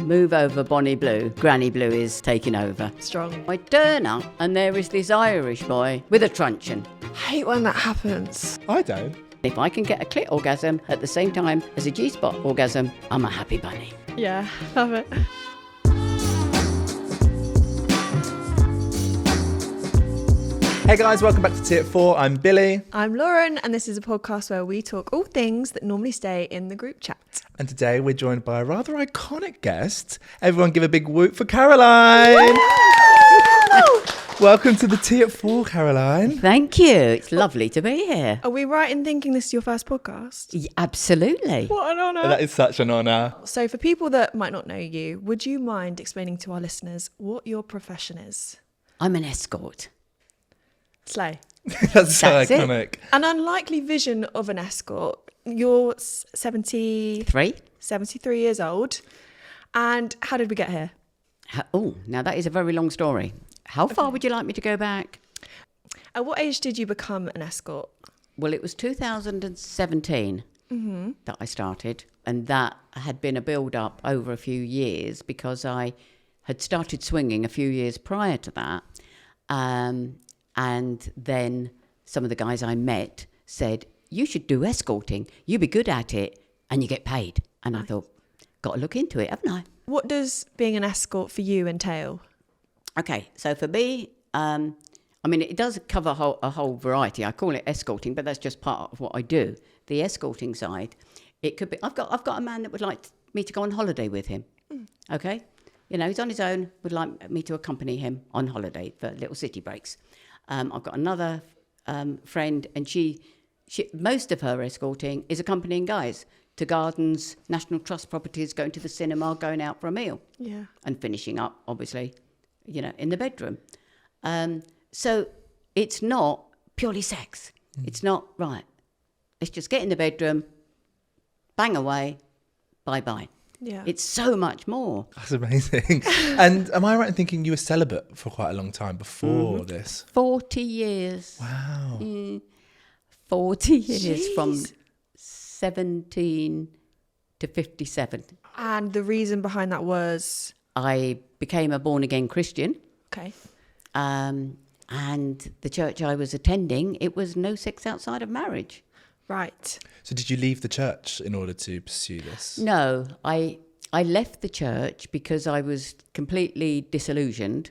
Move over, Bonnie Blue. Granny Blue is taking over. Strong. I turn up and there is this Irish boy with a truncheon. Hate when that happens. I don't. If I can get a clit orgasm at the same time as a G-spot orgasm, I'm a happy bunny. Yeah, love it. Hey guys, welcome back to Tier 4. I'm Billy. I'm Lauren, and this is a podcast where we talk all things that normally stay in the group chat. And today we're joined by a rather iconic guest. Everyone give a big whoop for Caroline. Welcome to the Tier 4, Caroline. Thank you. It's lovely to be here. Are we right in thinking this is your first podcast? Absolutely. What an honour. That is such an honour. So for people that might not know you, would you mind explaining to our listeners what your profession is? I'm an escort. Slay. That's so That's it. iconic. An unlikely vision of an escort. You're 73 years old. And how did we get here? Now that is a very long story. How far would you like me to go back? At what age did you become an escort? Well, it was 2017 that I started, and that had been a build-up over a few years because I had started swinging a few years prior to that. And then some of the guys I met said, you should do escorting. You'd be good at it and you get paid. And I thought, got to look into it, haven't I? What does being an escort for you entail? Okay, so for me, it does cover a whole variety. I call it escorting, but that's just part of what I do. The escorting side, it could be, I've got a man that would like me to go on holiday with him. Okay? You know, he's on his own, would like me to accompany him on holiday for little city breaks. I've got another friend, and she most of her escorting is accompanying guys to gardens, National Trust properties, going to the cinema, going out for a meal. Yeah. And finishing up, obviously, you know, in the bedroom. So it's not purely sex. It's not, right, let's just get in the bedroom, bang away, bye-bye. Yeah. It's so much more. That's amazing. And am I right in thinking you were celibate for quite a long time before this? 40 years. Wow. 40 years Jeez. from 17 to 57. And the reason behind that was? I became a born-again Christian. Okay. And the church I was attending, it was no sex outside of marriage. Right. So did you leave the church in order to pursue this? No, I left the church because I was completely disillusioned,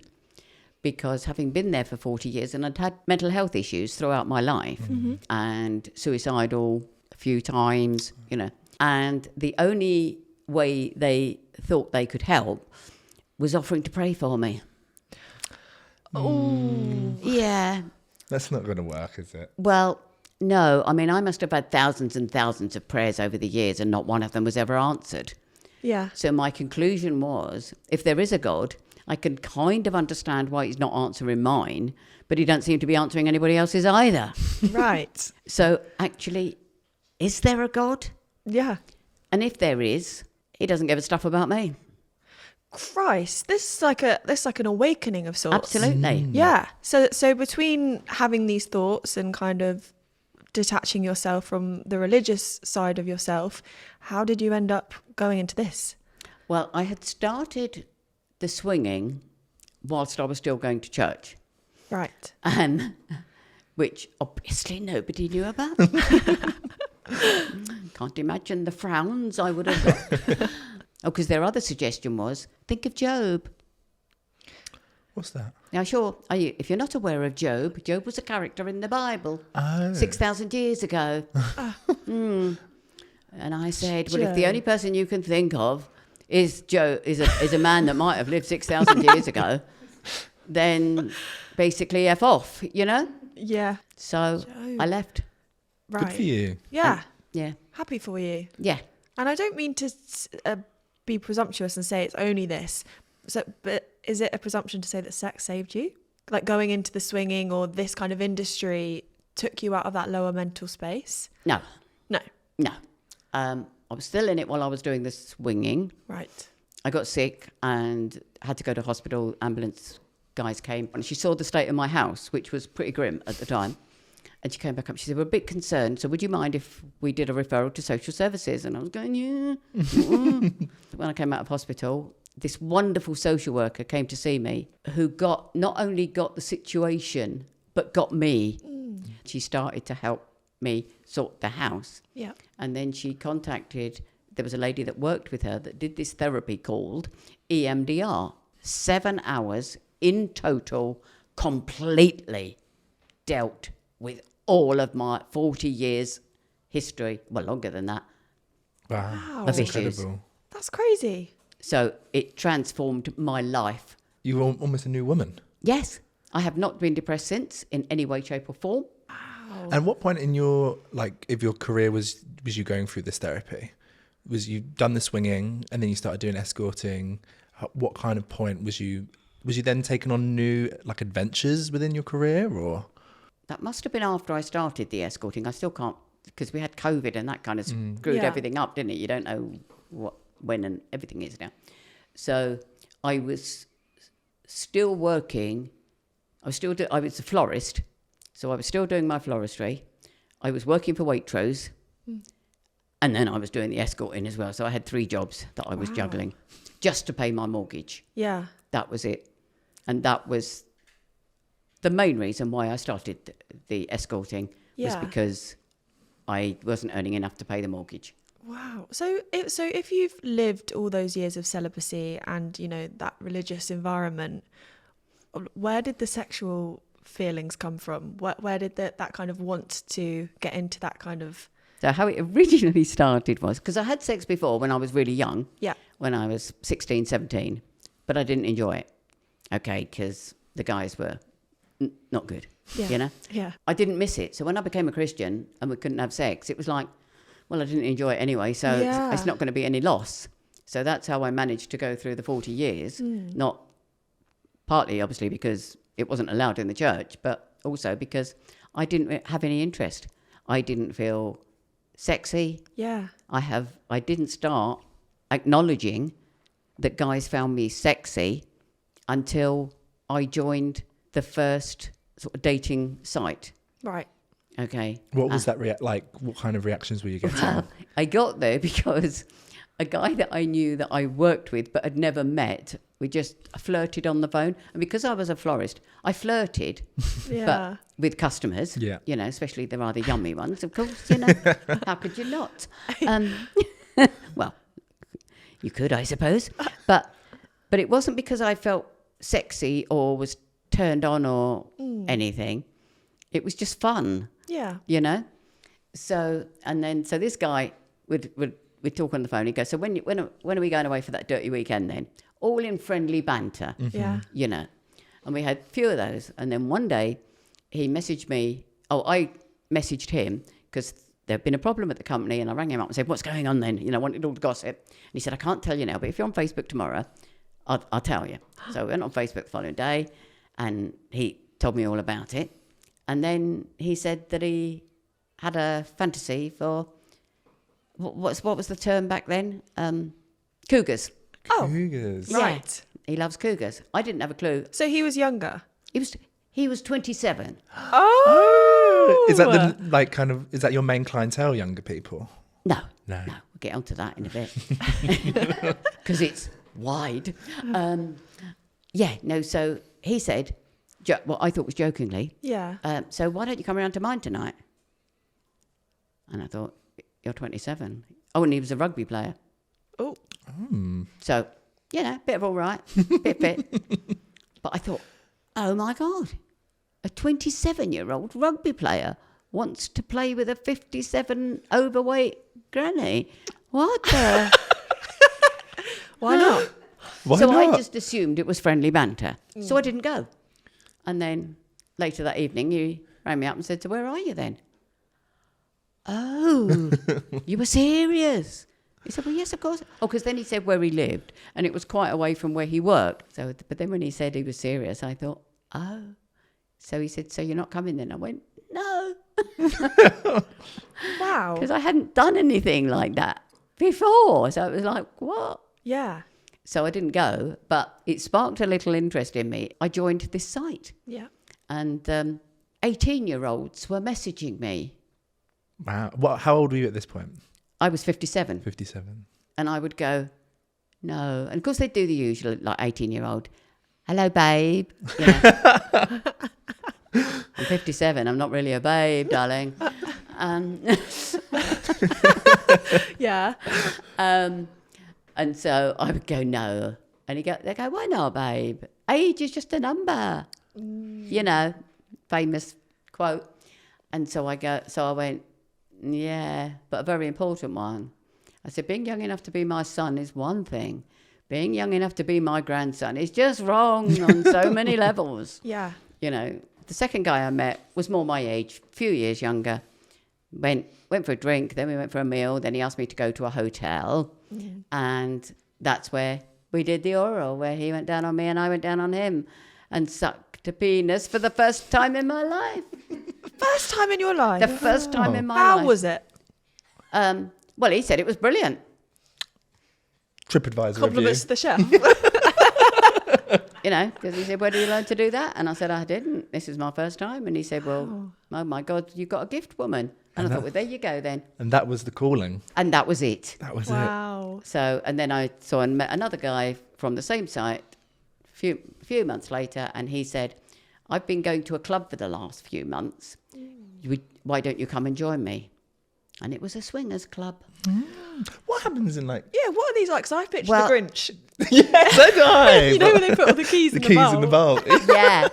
because having been there for 40 years and I'd had mental health issues throughout my life and suicidal a few times, you know, and the only way they thought they could help was offering to pray for me. Oh. Yeah. That's not going to work, is it? Well, no. I mean, I must have had thousands and thousands of prayers over the years and not one of them was ever answered. Yeah. So my conclusion was, if there is a God, I can kind of understand why he's not answering mine, but he don't seem to be answering anybody else's either. Right. So actually, is there a God? Yeah. And if there is, he doesn't give a stuff about me. Christ, this is like an awakening of sorts. Absolutely. Yeah. So between having these thoughts and kind of detaching yourself from the religious side of yourself, how did you end up going into this? Well, I had started the swinging whilst I was still going to church, Right. which obviously nobody knew about. Can't imagine the frowns I would have got. Because their other suggestion was, think of Job. What's that? Now, sure, if you're not aware of Job, Job was a character in the Bible 6,000 years ago. And I said, well, if the only person you can think of is Job, is a man that might have lived 6,000 years ago, then basically F off, you know? Yeah. So Job. I left. Right. Good for you. Yeah. Yeah. Happy for you. Yeah. And I don't mean to be presumptuous and say it's only this. So, but is it a presumption to say that sex saved you? Like going into the swinging or this kind of industry took you out of that lower mental space? No. No. I was still in it while I was doing the swinging. Right. I got sick and had to go to hospital. Ambulance guys came and she saw the state of my house, which was pretty grim at the time. And she came back up. She said, we're a bit concerned. So would you mind if we did a referral to social services? And I was going, yeah. When I came out of hospital, this wonderful social worker came to see me who not only got the situation, but got me. She started to help me sort the house. Yeah. And then she contacted, there was a lady that worked with her that did this therapy called EMDR. 7 hours in total, completely dealt with all of my 40 years history, well, longer than that. Wow. Of That's issues. incredible. That's crazy. So it transformed my life. You were almost a new woman. Yes, I have not been depressed since in any way, shape or form. And what point in your, like, if your career was you going through this therapy? Was you done the swinging and then you started doing escorting? What kind of point was you then taking on new, like, adventures within your career, or? That must have been after I started the escorting. I still can't, because we had COVID and that kind of screwed Yeah. everything up, didn't it? You don't know when and everything is now. So I was still working. I was a florist, so I was still doing my floristry. I was working for Waitrose, and then I was doing the escorting as well. So I had 3 jobs that I was juggling just to pay my mortgage. Yeah. That was it. And that was the main reason why I started the escorting, was Yeah. because I wasn't earning enough to pay the mortgage. Wow. So if you've lived all those years of celibacy and, you know, that religious environment, where did the sexual feelings come from? Where did that kind of want to get into that kind of... So how it originally started was, because I had sex before when I was really young, Yeah. when I was 16, 17, but I didn't enjoy it. Okay, because the guys were not good, Yeah. you know? Yeah. I didn't miss it. So when I became a Christian and we couldn't have sex, it was like, well, I didn't enjoy it anyway, so Yeah. it's not going to be any loss. So that's how I managed to go through the 40 years, not partly, obviously, because it wasn't allowed in the church, but also because I didn't have any interest. I didn't feel sexy. Yeah. I didn't start acknowledging that guys found me sexy until I joined the first sort of dating site. Right. Okay. What was that like? What kind of reactions were you getting? Well, I got there because a guy that I knew that I worked with but had never met, we just flirted on the phone. And because I was a florist, I flirted, Yeah. but with customers, Yeah. you know, especially the rather yummy ones, of course, you know, how could you not? Well, you could, I suppose. But it wasn't because I felt sexy or was turned on or anything. It was just fun. Yeah. You know, so this guy would talk on the phone. He'd go, so when are we going away for that dirty weekend then? All in friendly banter, Yeah. you know. And we had a few of those. And then one day he messaged me. Oh, I messaged him because there'd been a problem at the company, and I rang him up and said, what's going on then? You know, I wanted all the gossip. And he said, I can't tell you now, but if you're on Facebook tomorrow, I'll tell you. So we went on Facebook the following day, and he told me all about it. And then he said that he had a fantasy for, what was the term back then? Cougars. Oh, Cougars. right. Yeah, he loves cougars. I didn't have a clue. So he was younger. He was 27. Oh. Is that the, like, kind of, is that your main clientele, younger people? No. No. We'll get onto that in a bit. Because it's wide. So he said, what I thought was jokingly, Yeah. so why don't you come around to mine tonight? And I thought, you're 27. Oh, and he was a rugby player. Oh. So, you know, bit of all right, bit fit. But I thought, oh my God, a 27-year-old rugby player wants to play with a 57 overweight granny. What the? Why not? Why So not? I just assumed it was friendly banter. So I didn't go. And then later that evening, he rang me up and said, so where are you then? Oh, you were serious? He said, well, yes, of course. Oh, because then he said where he lived, and it was quite away from where he worked. So, but then when he said he was serious, I thought, oh. So he said, so you're not coming then? I went, no. Wow. Because I hadn't done anything like that before. So it was like, what? Yeah. So I didn't go, but it sparked a little interest in me. I joined this site, Yeah. and 18-year-olds were messaging me. Wow. How old were you at this point? I was 57. 57. And I would go, No. And of course they do the usual, like 18-year-old, hello, babe. You know. I'm 57. I'm not really a babe, darling. Yeah. And so I would go, no. And they go, why not, babe? Age is just a number. You know, famous quote. And so I went, yeah, but a very important one. I said, being young enough to be my son is one thing. Being young enough to be my grandson is just wrong on so many levels. Yeah. You know, the second guy I met was more my age, a few years younger. Went for a drink, then we went for a meal, then he asked me to go to a hotel. Mm-hmm. And that's where we did the oral, where he went down on me and I went down on him and sucked a penis for the first time in my life. First time in your life? The first time in my life. How was it? Well, he said it was brilliant. TripAdvisor Compliments to the chef. You know, because he said, where did you learn to do that? And I said, I didn't. This is my first time. And he said, well, oh my God, you've got a gift, woman. And I thought, well, there you go then. And that was the calling. And that was it. That was it. Wow. So, and then I saw and met another guy from the same site a few months later. And he said, I've been going to a club for the last few months. Why don't you come and join me? And it was a swingers club. What happens in like... Yeah, what are these like? Because I pictured Well- the Grinch. Yes, I know. You know when they put all the keys in the keys bowl? in the bowl. Yeah.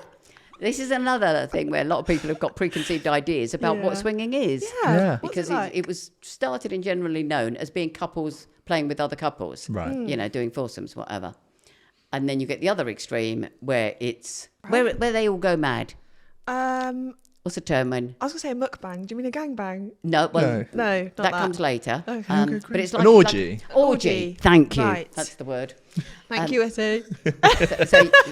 This is another thing where a lot of people have got preconceived ideas about what Yeah. swinging is. Yeah. What's Because it like? it was started and generally known as being couples playing with other couples. Right. You know, doing foursomes, whatever. And then you get the other extreme where it's... Where they all go mad. What's the term when... I was going to say a mukbang. Do you mean a gangbang? No, well... No. No, not That comes later. Okay. But it's An like orgy. Orgy. Thank you. Right. That's the word. Thank you, Etty.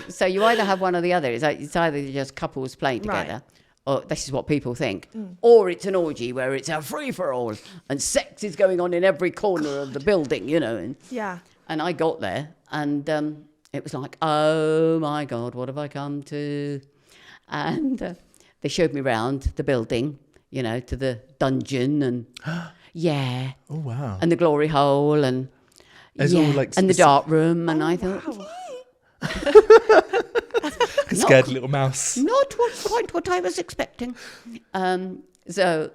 So you either have one or the other. It's either just couples playing Right. together, or this is what people think, or it's an orgy where it's a free for all and sex is going on in every corner of the building, you know. Yeah. And I got there, and it was like, oh my God, what have I come to? And they showed me round the building, you know, to the dungeon and yeah, Oh, wow. and the glory hole and It's all, like, and the dark room. And I thought, A scared little mouse. not quite what I was expecting. So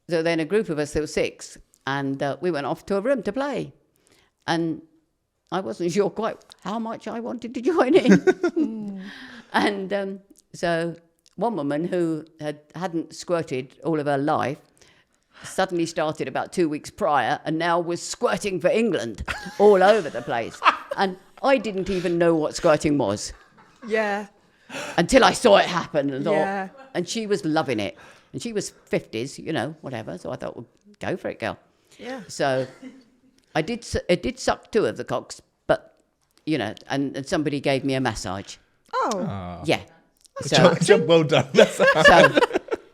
then a group of us, there were 6, and we went off to a room to play. And I wasn't sure quite how much I wanted to join in. And so one woman who hadn't squirted all of her life suddenly started about 2 weeks prior and now was squirting for England all over the place. And I didn't even know what squirting was Yeah. until I saw it happen and thought, Yeah. and she was loving it. And she was 50s, you know, whatever. So I thought, well, go for it, girl. Yeah. So it did suck 2 of the cocks, but, you know, and somebody gave me a massage. Oh. Yeah. So, Well done. That's so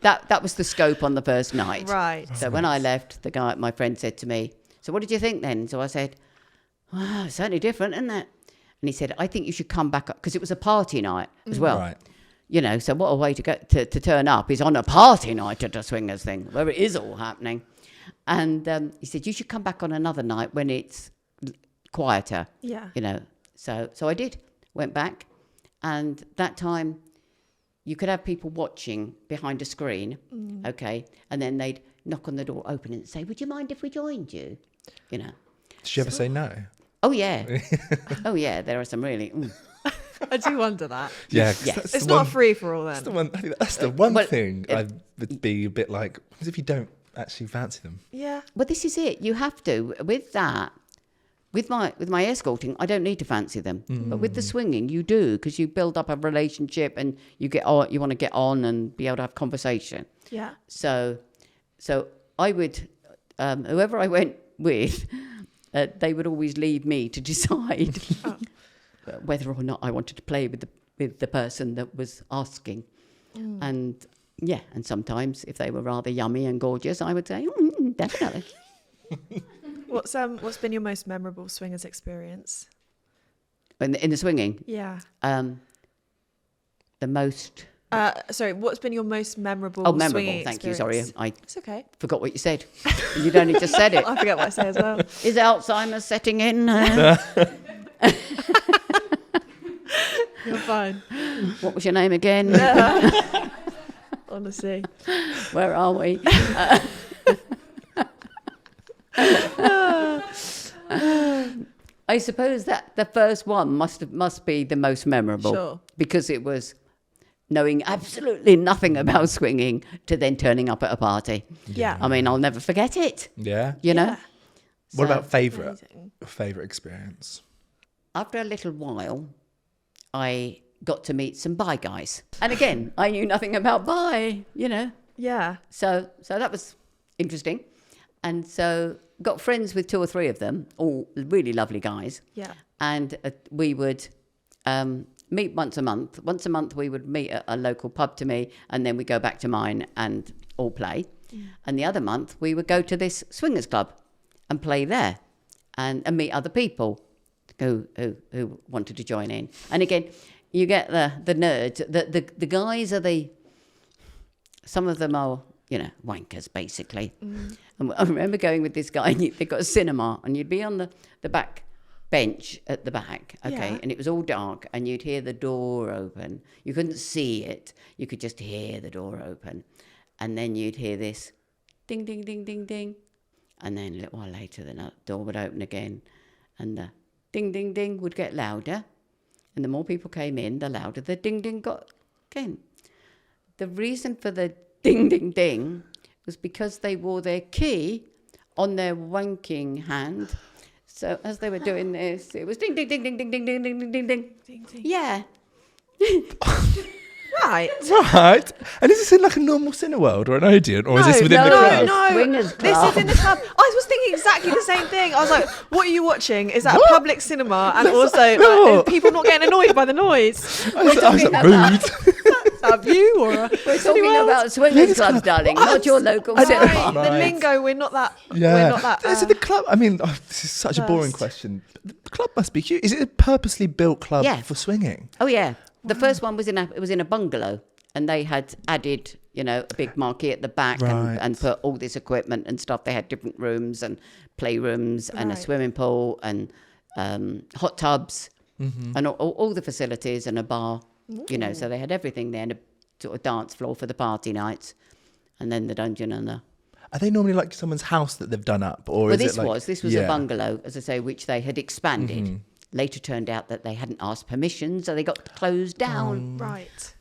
that was the scope on the first night. Right. So when I left, my friend said to me, so what did you think then? So I said, wow, it's certainly different, isn't it? And he said, I think you should come back up, because it was a party night as well. Right. You know, so what a way to get to turn up is on a party night at a swingers thing, where it is all happening. And he said, you should come back on another night when it's quieter. Yeah. You know, so I did, went back, and that time you could have people watching behind a screen, okay, and then they'd knock on the door open and say, would you mind if we joined you? You know. Did you ever say no? Oh, yeah. Oh, yeah, there are some really... I do wonder that. Yeah. 'cause Yeah. that's It's the not one, a free for all that's then. the one, I think that's the one Well, thing I would be a bit like, what if you don't actually fancy them? Yeah. Well, this is it. You have to. With that, with my escorting, I don't need to fancy them. But with the swinging, you do, because you build up a relationship and you want to get on and be able to have conversation. Yeah. So I would, whoever I went with, they would always leave me to decide whether or not I wanted to play with the person that was asking. And yeah, and sometimes if they were rather yummy and gorgeous, I would say, definitely. What's been your most memorable swingers experience? In the swinging, Yeah. the most... Sorry, what's been your most memorable memorable, swinging thank you, sorry. experience? I It's okay. forgot what you said. You'd only just said it. I forget what I say as well. Is Alzheimer's setting in? You're fine. What was your name again? Honestly. Where are we? I suppose that the first one must be the most memorable. Sure. Because it was knowing absolutely nothing about swinging to then turning up at a party. Yeah. I mean, I'll never forget it. Yeah. You know? Yeah. What So, about favorite Amazing. experience? after a little while, I got to meet some bi guys. And again, I knew nothing about bi, you know. Yeah. So that was interesting. And so got friends with 2 or 3 of them, all really lovely guys. Yeah. And we would meet once a month. Once a month we would meet at a local pub to me, and then we go back to mine and all play. And the other month we would go to this swingers club and play there and meet other people who wanted to join in. And again, you get the nerds. The guys are some of them are, you know, wankers basically. And I remember going with this guy, and they've got a cinema, and you'd be on the back bench at the back, okay, Yeah. and it was all dark, and you'd hear the door open. You couldn't see it, you could just hear the door open, and then you'd hear this ding, ding, ding, ding, ding, and then a little while later the door would open again, and the ding, ding, ding would get louder, and the more people came in, the louder the ding, ding got again. The reason for the ding, ding, ding was because they wore their key on their wanking hand. So as they were doing this, it was ding, ding, ding, ding, ding, ding, ding, ding, ding, ding, ding. Ding, ding. Yeah. Right. Right. And is this in like a normal Cineworld or an Odeon, or is this No, within the no, club? No, Swingers this club. is in the club. I was thinking exactly the same thing. I was like, what are you watching? Is that a public cinema? And also, no. are people not getting annoyed by the noise? I was talking like, about- rude. Have you? Or We're talking about swingers clubs, darling, not your local cinema. right, the Right. lingo, we're not that. Yeah. We're not that. So the club, I mean, this is such a boring versed. question. The club must be cute. Is it a purposely built club Yeah. for swinging? Oh yeah, the first one was in a bungalow, and they had added, you know, a big marquee at the back Right. and put all this equipment and stuff. They had different rooms and playrooms and a Right. swimming pool and hot tubs and all the facilities and a bar. You know, so they had everything there, and a sort of dance floor for the party nights, and then the dungeon and the. Are they normally like someone's house that they've done up, or Well, is this it like, was a Yeah. bungalow, as I say, which they had expanded. Later turned out that they hadn't asked permission, so they got closed down. Right.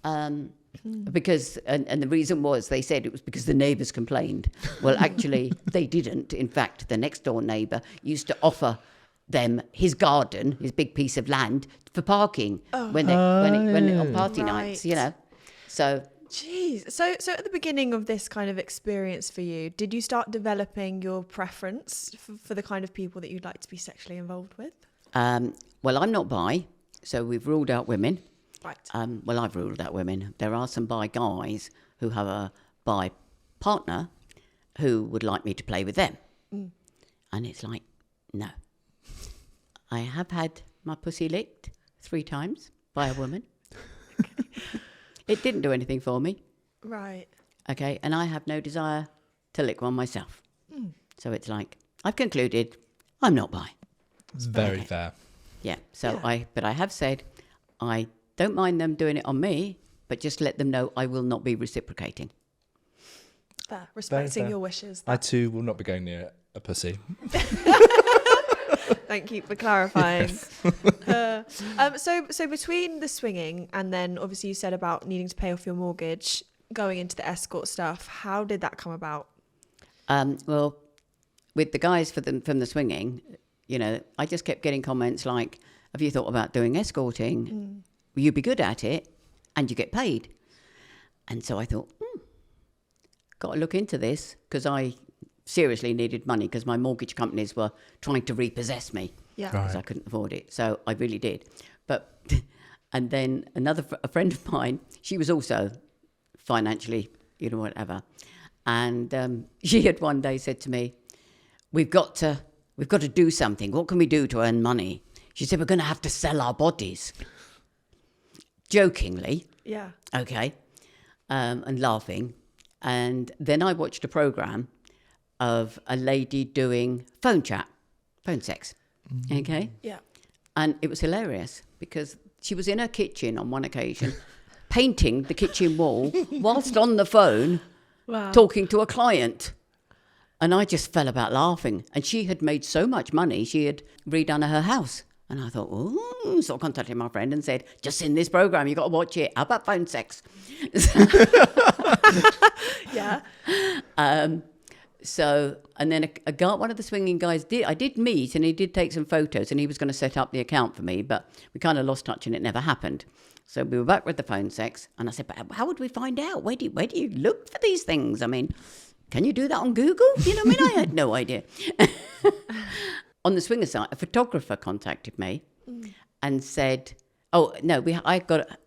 Because and the reason was, they said it was because the neighbours complained. Well, actually, they didn't. In fact, the next door neighbour used to offer them his garden, his big piece of land, for parking when on party nights, you know. So Jeez. So at the beginning of this kind of experience for you, did you start developing your preference for the kind of people that you'd like to be sexually involved with? well, I'm not bi, so we've ruled out women. Right. Well, I've ruled out women. There are some bi guys who have a bi partner who would like me to play with them. And it's like, no. I have had my pussy licked 3 times by a woman. It didn't do anything for me. Right. Okay, and I have no desire to lick one myself. So it's like, I've concluded I'm not bi. It's very fair. Yeah, so Yeah. but I have said I don't mind them doing it on me, but just let them know I will not be reciprocating. Fair. Respecting fair. your wishes. I too will not be going near a pussy. Thank you for clarifying. So between the swinging and then obviously you said about needing to pay off your mortgage, going into the escort stuff, how did that come about? Well, with the guys from the swinging, you know, I just kept getting comments like, have you thought about doing escorting? You'd be good at it and you get paid. And so I thought, got to look into this, because I seriously needed money because my mortgage companies were trying to repossess me. Yeah. Right. Because I couldn't afford it. So I really did. But, and then a friend of mine, she was also financially, you know, whatever. And she had one day said to me, we've got to do something. What can we do to earn money? She said, we're going to have to sell our bodies. Jokingly, Yeah. okay, and laughing. And then I watched a program of a lady doing phone sex, okay? Yeah. And it was hilarious because she was in her kitchen on one occasion, painting the kitchen wall whilst on the phone, talking to a client. And I just fell about laughing. And she had made so much money, she had redone her house. And I thought, oh, so I contacted my friend and said, just in this program, you got to watch it. How about phone sex? Yeah. So, and then a guy, one of the swinging guys I did meet, and he did take some photos, and he was going to set up the account for me, but we kind of lost touch and it never happened. So we were back with the phone sex, and I said, but how would we find out? Where do you look for these things? I mean, can you do that on Google? You know, I mean, I had no idea. On the swinger site, a photographer contacted me and said, oh, no, I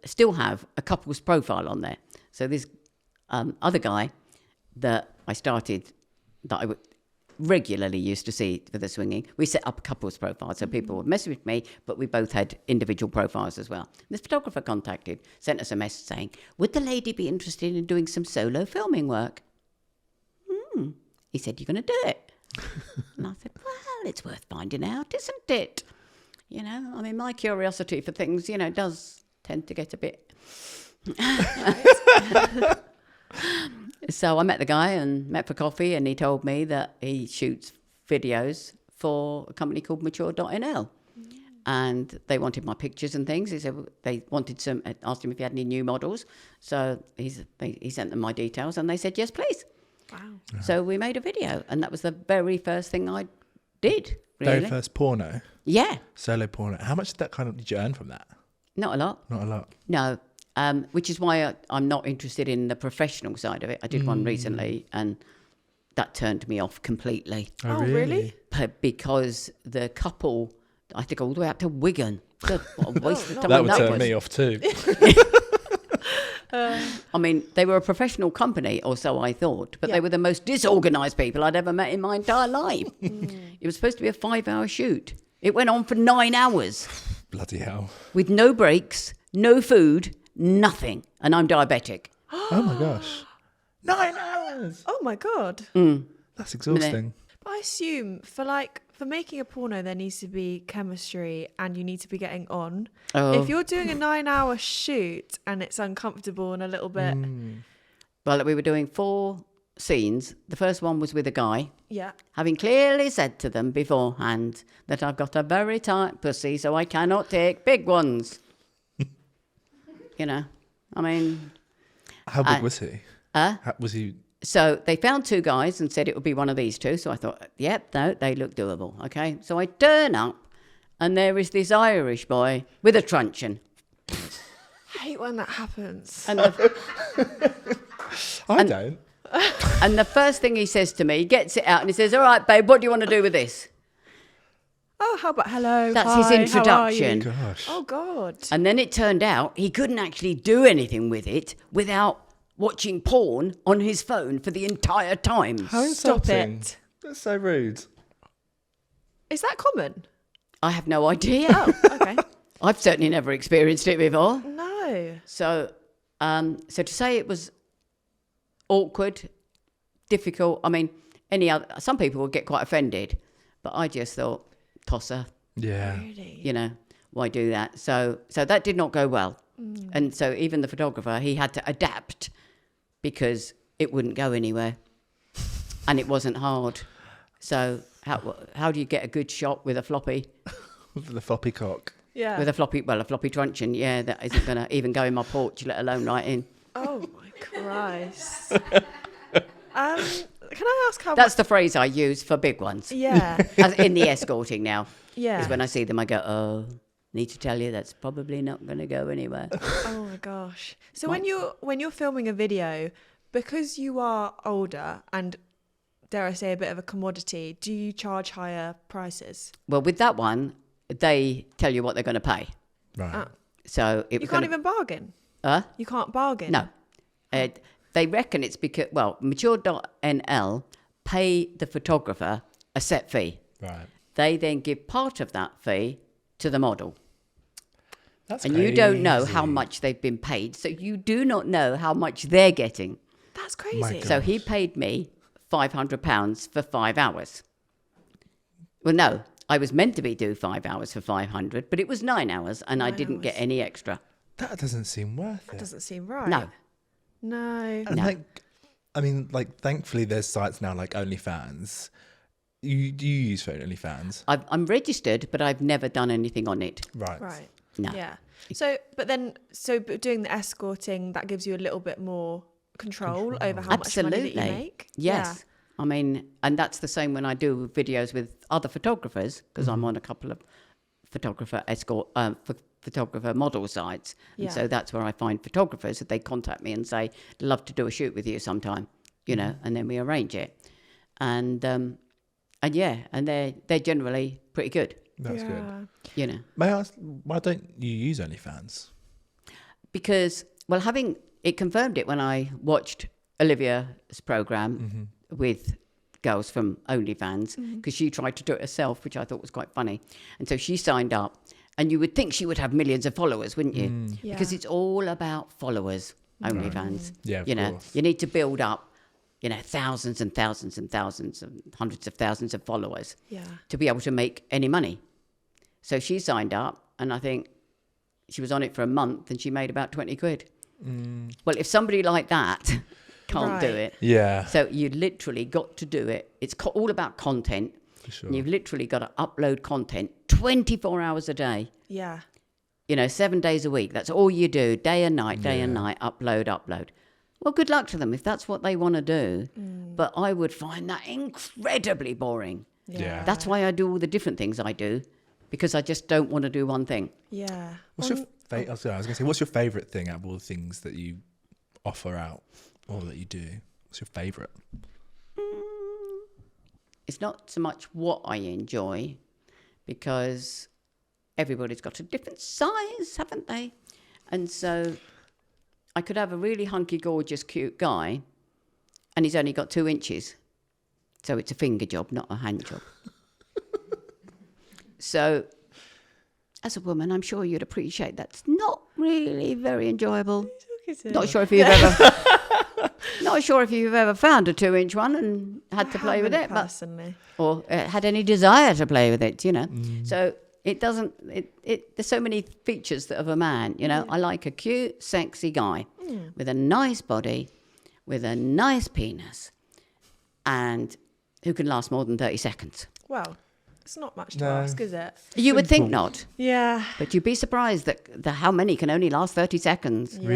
still have a couple's profile on there. So this other guy that I started, that I regularly used to see for the swinging, we set up a couple's profile. So people would message with me, but we both had individual profiles as well. This photographer sent us a message saying, would the lady be interested in doing some solo filming work? He said, you're going to do it. And I said, well, it's worth finding out, isn't it? You know, I mean, my curiosity for things, you know, does tend to get a bit... So I met the guy and met for coffee, and he told me that he shoots videos for a company called Mature.nl. And they wanted my pictures and things. He said they wanted asked him if he had any new models. So he sent them my details, and they said, yes, please. Wow. So we made a video, and that was the very first thing I did, really. Very first porno? Yeah. Solo porno. How much did you earn from that? Not a lot. Not a lot. No. Which is why I'm not interested in the professional side of it. I did one recently, and that turned me off completely. Oh, really? Because the couple, I think all the way up to Wigan. God, what a waste of time That would turn was. me off too. I mean, they were a professional company, or so I thought, but they were the most disorganised people I'd ever met in my entire life. It was supposed to be a 5-hour shoot. It went on for 9 hours. Bloody hell. With no breaks, no food, nothing. And I'm diabetic. Oh my gosh. 9 hours. Oh my God. That's exhausting. But I assume for making a porno, there needs to be chemistry and you need to be getting on. Oh. If you're doing a 9-hour shoot and it's uncomfortable and a little bit. Well, we were doing 4 scenes. The first one was with a guy, Yeah. having clearly said to them beforehand that I've got a very tight pussy, so I cannot take big ones. You know, I mean... How big was he? Was he... So they found 2 guys and said it would be one of these 2. So I thought, yep, no, they look doable. Okay. So I turn up and there is this Irish boy with a truncheon. I hate when that happens. And I don't. and the first thing he says to me, he gets it out and he says, all right, babe, what do you want to do with this? Oh, how about hello? That's hi, his how are you? introduction. Gosh. Oh, God. And then it turned out he couldn't actually do anything with it without watching porn on his phone for the entire time. How Stop insulting. it. That's so rude. Is that common? I have no idea. Oh, okay. I've certainly never experienced it before. No. So, so to say it was awkward, difficult, I mean, some people would get quite offended, but I just thought, tosser, Yeah. Really? you know, why do that? So that did not go well. And so even the photographer, he had to adapt because it wouldn't go anywhere. And it wasn't hard. So how do you get a good shot with a floppy? The floppy cock. Yeah. With a floppy truncheon, yeah, that isn't going to even go in my porch, let alone right in. Oh, my Christ. Can I ask how That's the phrase I use for big ones. Yeah. As in the escorting now. Yeah. Is when I see them, I go, oh, need to tell you that's probably not going to go anywhere. Oh my gosh. So when you're filming a video, because you are older and dare I say a bit of a commodity, do you charge higher prices? Well, with that one, they tell you what they're going to pay. Right. So You can't even bargain. You can't bargain. No. They reckon it's because, well, Mature.nl pay the photographer a set fee. Right. They then give part of that fee to the model. That's And crazy. you don't know how much they've been paid. So you do not know how much they're getting. That's My crazy. God. So he paid me £500 for 5 hours. Well, no, I was meant to do 5 hours for 500, but it was 9 hours, and I 9 didn't get hours. any extra. That doesn't seem worth That it. doesn't seem right. No. No. And No. like, I mean, like, thankfully there's sites now like OnlyFans. Do you use for OnlyFans? I'm registered, but I've never done anything on it. Right. Right. No. Yeah. But doing the escorting, that gives you a little bit more control over how much money that you Absolutely. make. Yes. I mean, and that's the same when I do videos with other photographers, because I'm on a couple of photographer model sites. And Yeah. so that's where I find photographers that they contact me and say, love to do a shoot with you sometime, you know, and then we arrange it. And yeah, and they're generally pretty good, That's good. you know. May I ask, why don't you use OnlyFans? Because, well, it confirmed it when I watched Olivia's program with girls from OnlyFans, because she tried to do it herself, which I thought was quite funny. And so she signed up, and you would think she would have millions of followers, wouldn't you? Yeah. Because it's all about followers, OnlyFans. Yeah, of you know, course. you need to build up, you know, thousands and thousands and thousands and hundreds of thousands of followers Yeah. to be able to make any money. So she signed up, and I think she was on it for a month, and she made about 20 quid. Well, if somebody like that can't do Right. it, Yeah, so you literally got to do it. It's all about content. for sure. And you've literally got to upload content 24 hours a day, Yeah. you know, 7 days a week. That's all you do, day and night, Yeah. upload. Well, good luck to them if that's what they want to do. But I would find that incredibly boring. Yeah. That's why I do all the different things I do, because I just don't want to do one thing. Yeah. What's your I was going to say, what's your favourite thing out of all the things that you offer out or that you do? What's your favourite? It's not so much what I enjoy, because everybody's got a different size, haven't they? And so I could have a really hunky, gorgeous, cute guy, and he's only got 2 inches. So it's a finger job, not a hand job. So as a woman, I'm sure you'd appreciate that's not really very enjoyable. Not sure if you've ever found a 2-inch one and had to play with it, personally. or had any desire to play with it, you know. So it doesn't. There's so many features of a man, you know. I like a cute, sexy guy with a nice body, with a nice penis, and who can last more than 30 seconds. Well, it's not much to No. ask, is it? You would think Simple. not, Yeah. but you'd be surprised that how many can only last 30 seconds. Yeah.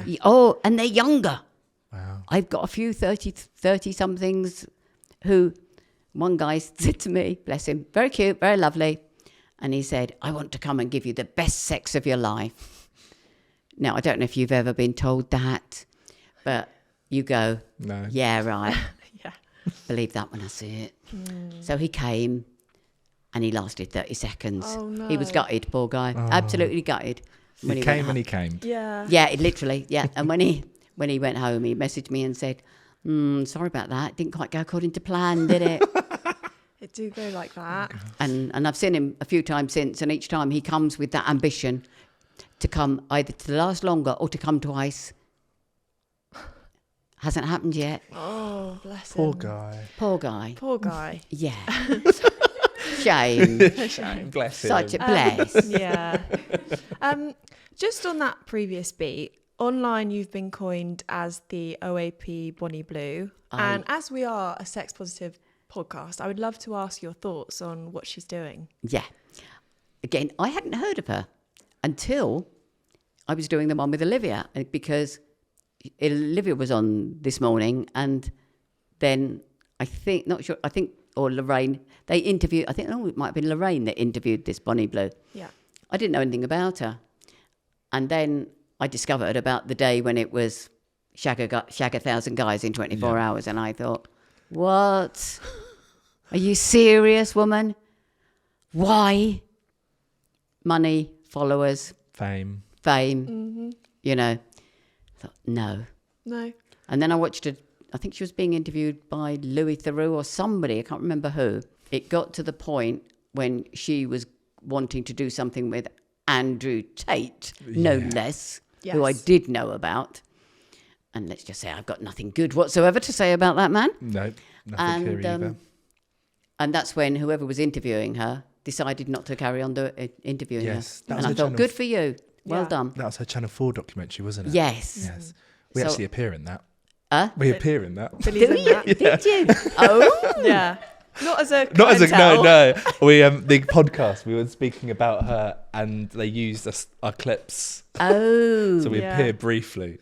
Really? Oh, and they're younger. Wow. I've got a few 30-somethings who, one guy said to me, bless him, very cute, very lovely, and he said, I want to come and give you the best sex of your life. Now, I don't know if you've ever been told that, but you go, No. yeah, right. Yeah. Believe that when I see it. So he came, and he lasted 30 seconds. Oh, no. He was gutted, poor guy, absolutely gutted. He came and he came. Yeah. Yeah, it literally, yeah. And when he went home, he messaged me and said, sorry about that. Didn't quite go according to plan, did it? It do go like that. and I've seen him a few times since, and each time he comes with that ambition to come either to last longer or to come twice. Hasn't happened yet. Oh, bless Poor him. guy. Poor guy. Poor guy. Yeah. Shame. Bless him. Such a bless. Yeah. Just on that previous beat, online you've been coined as the OAP Bonnie Blue. And as we are a sex positive podcast, I would love to ask your thoughts on what she's doing. Yeah. Again, I hadn't heard of her until I was doing the one with Olivia, because Olivia was on this morning, and then or Lorraine, they interviewed, it might have been Lorraine that interviewed this Bonnie Blue. Yeah. I didn't know anything about her. And then I discovered about the day when it was shag 1,000 guys in 24 hours, and I thought, what? Are you serious, woman? Why? Money, followers, Fame. fame, you know. I thought, no. No. And then I watched her, I think she was being interviewed by Louis Theroux or somebody, I can't remember who. It got to the point when she was wanting to do something with Andrew Tate, no less, who I Yes. did know about. And let's just say I've got nothing good whatsoever to say about that man. No, nothing here either. And that's when whoever was interviewing her decided not to carry on interviewing Yes, her. that And was I her thought, channel. good for you. Well Yeah. done. That was her Channel 4 documentary, wasn't it? Yes. Yes. We So- actually appear in that. Huh? We appear in that. Billy's Did in you? that. Did you? Oh. Yeah. Not as a Not as a clientele. no. We the podcast. We were speaking about her, and they used our clips, Oh. so we Yeah. appear briefly.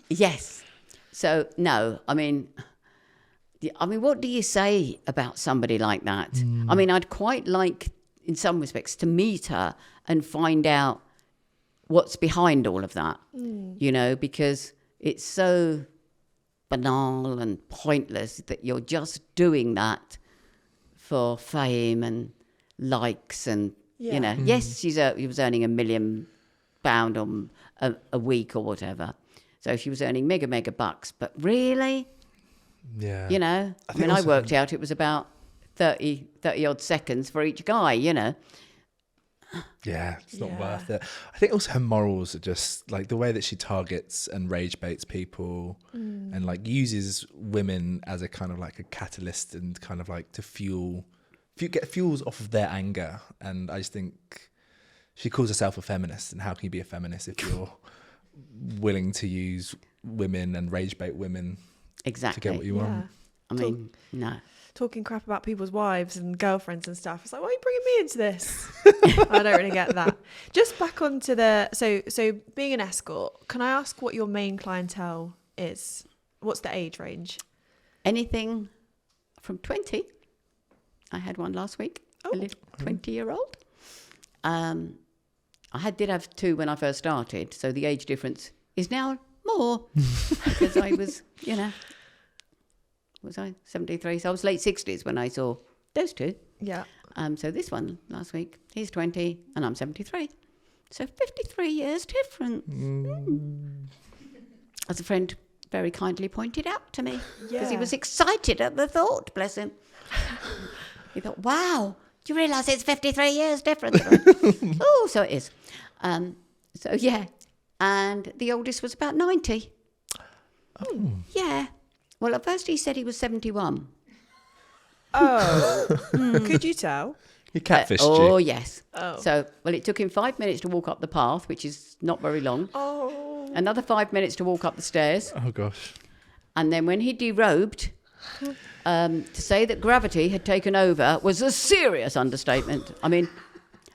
Yes. So no, I mean, what do you say about somebody like that? I mean, I'd quite like, in some respects, to meet her and find out what's behind all of that. You know, because it's so banal and pointless that you're just doing that for fame and likes and you know. Yes, he was earning £1 million a week or whatever. So she was earning mega bucks, but really, Yeah. you know, I think mean, I also- worked out it was about 30 odd seconds for each guy, you know. Yeah, it's not Yeah. worth it. I think also her morals are just like the way that she targets and rage baits people and like uses women as a kind of like a catalyst and kind of like to get fuels off of their anger. And I just think she calls herself a feminist. And how can you be a feminist if you're willing to use women and rage bait women Exactly. to get what you want? Yeah. I mean, no. Talking crap about people's wives and girlfriends and stuff. It's like, why are you bringing me into this? I don't really get that. Just back onto the so being an escort. Can I ask what your main clientele is? What's the age range? Anything from 20. I had one last week, a little 20-year-old. I did have 2 when I first started, so the age difference is now more because I was, you know, was I 73? So I was late 60s when I saw those 2. Yeah. So this one last week, he's 20 and I'm 73. So 53 years difference. As a friend very kindly pointed out to me, because he Yeah. was excited at the thought, bless him. He thought, wow, do you realise it's 53 years difference? Oh, so it is. So, yeah. And the oldest was about 90. Oh. Yeah. Well, at first he said he was 71. Oh. Could you tell? He catfished Oh, you. yes. Oh. So, well, it took him 5 minutes to walk up the path, which is not very long. Oh. Another 5 minutes to walk up the stairs. Oh gosh. And then when he derobed, to say that gravity had taken over was a serious understatement. I mean,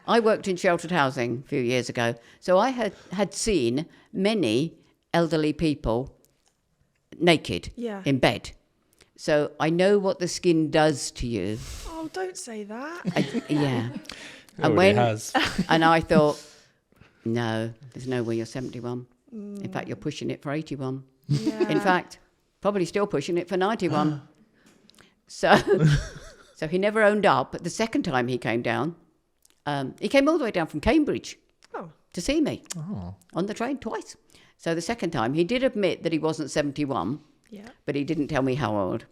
I worked in sheltered housing a few years ago, so I had seen many elderly people naked Yeah. in bed. So I know what the skin does to you. Oh, don't say that. Yeah. It already has. And I thought, no, there's no way you're 71. In fact, you're pushing it for 81. Yeah. In fact, probably still pushing it for 91. So he never owned up. But the second time he came down, he came all the way down from Cambridge Oh. to see me Oh. on the train twice. So the second time, he did admit that he wasn't 71, Yeah. but he didn't tell me how old.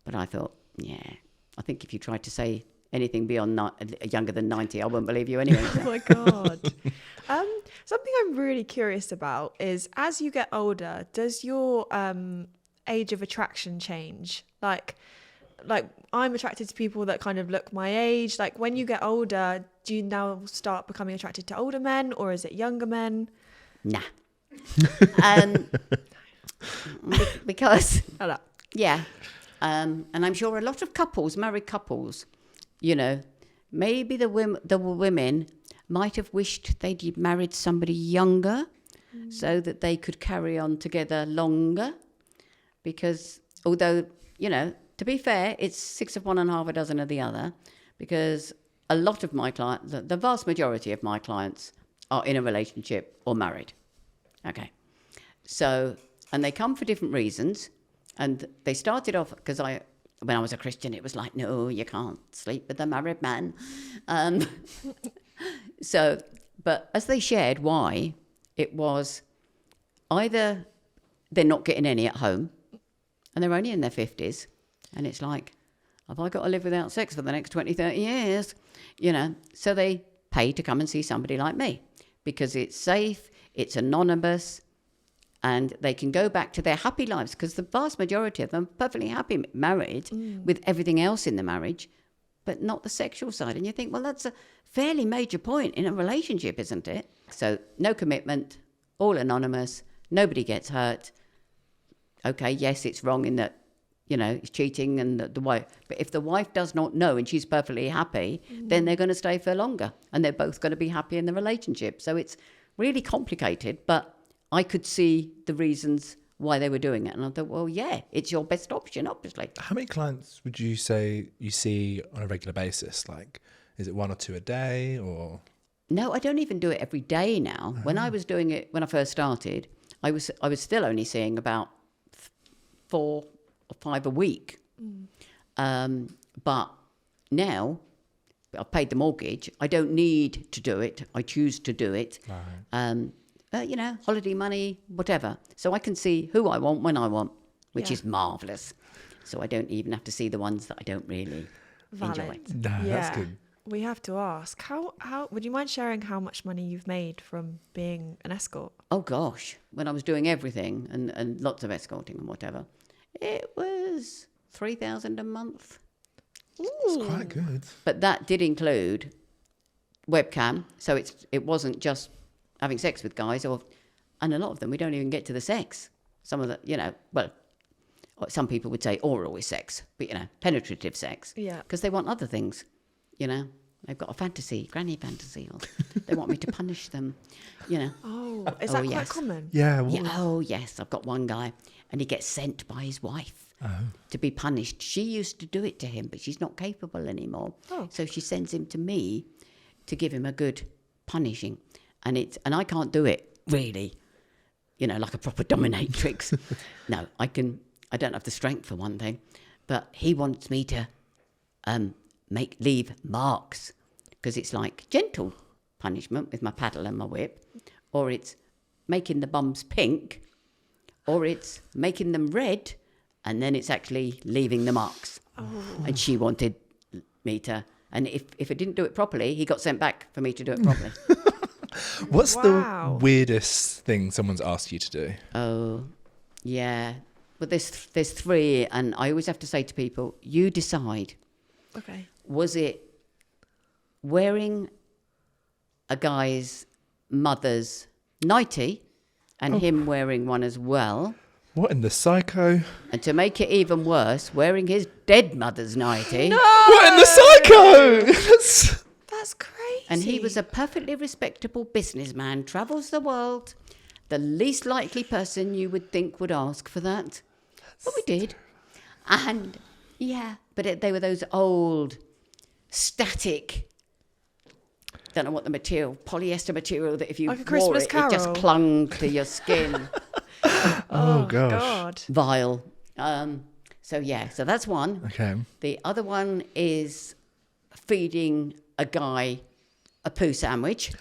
But I thought, yeah, I think if you tried to say anything beyond younger than 90, I wouldn't believe you anyway. Oh my god. Something I'm really curious about is as you get older, does your age of attraction change? Like I'm attracted to people that kind of look my age. Like when you get older, do you now start becoming attracted to older men or is it younger men? Nah. Because Hello. yeah, and I'm sure a lot of couples, married couples, you know, maybe the women might have wished they'd married somebody younger so that they could carry on together longer. Because although, you know, to be fair, it's 6 of one and half a dozen of the other. Because a lot of my clients, the vast majority of my clients are in a relationship or married. Okay. So, and they come for different reasons. And they started off, because when I was a Christian, it was like, no, you can't sleep with a married man. So, but as they shared why, it was either they're not getting any at home and they're only in their 50s. And it's like, have I got to live without sex for the next 20, 30 years? You know, so they pay to come and see somebody like me because it's safe, it's anonymous, and they can go back to their happy lives because the vast majority of them are perfectly happy married with everything else in the marriage, but not the sexual side. And you think, well, that's a fairly major point in a relationship, isn't it? So no commitment, all anonymous, nobody gets hurt. Okay, yes, it's wrong in that, it's cheating and the wife. But if the wife does not know and she's perfectly happy, then they're going to stay for longer and they're both going to be happy in the relationship. So it's really complicated, but I could see the reasons why they were doing it. And I thought, well, yeah, it's your best option, obviously. How many clients would you say you see on a regular basis? Like, is it 1 or 2 a day or? No, I don't even do it every day now. When I was doing it, when I first started, I was still only seeing about 4 or 5 a week. But now I've paid the mortgage. I don't need to do it. I choose to do it. Right. Holiday money, whatever. So I can see who I want when I want, which is marvellous. So I don't even have to see the ones that I don't really enjoy. No, that's good. We have to ask, how would you mind sharing how much money you've made from being an escort? Oh gosh, when I was doing everything and lots of escorting and whatever, it was 3,000 a month. It's quite good. But that did include webcam, so it wasn't just having sex with guys, and a lot of them we don't even get to the sex. Some of the, some people would say oral is sex, but penetrative sex. Yeah. Because they want other things. They've got a fantasy, granny fantasy, or they want me to punish them, Oh, is that quite common? Yeah. Oh, yes. I've got one guy, and he gets sent by his wife to be punished. She used to do it to him, but she's not capable anymore. Oh. So she sends him to me to give him a good punishing. And I can't do it, really, like a proper dominatrix. No, I don't have the strength for one thing. But he wants me to leave marks, because it's like gentle punishment with my paddle and my whip, or it's making the bums pink, or it's making them red, and then it's actually leaving the marks. Oh. And she wanted me to, and if I didn't do it properly, he got sent back for me to do it properly. What's the weirdest thing someone's asked you to do? Oh, yeah. Well, there's 3, and I always have to say to people, you decide. Okay. Was it wearing a guy's mother's nightie and him wearing one as well? What in the psycho? And to make it even worse, wearing his dead mother's nightie. No! What in the psycho? That's crazy. And he was a perfectly respectable businessman, travels the world, the least likely person you would think would ask for that. But we did. And, but they were those old, static, don't know what the material, polyester material that if you like a wore Christmas it, Carol. it just clung to your skin. Oh, gosh. God. Vile. So that's one. Okay. The other one is feeding a guy a poo sandwich.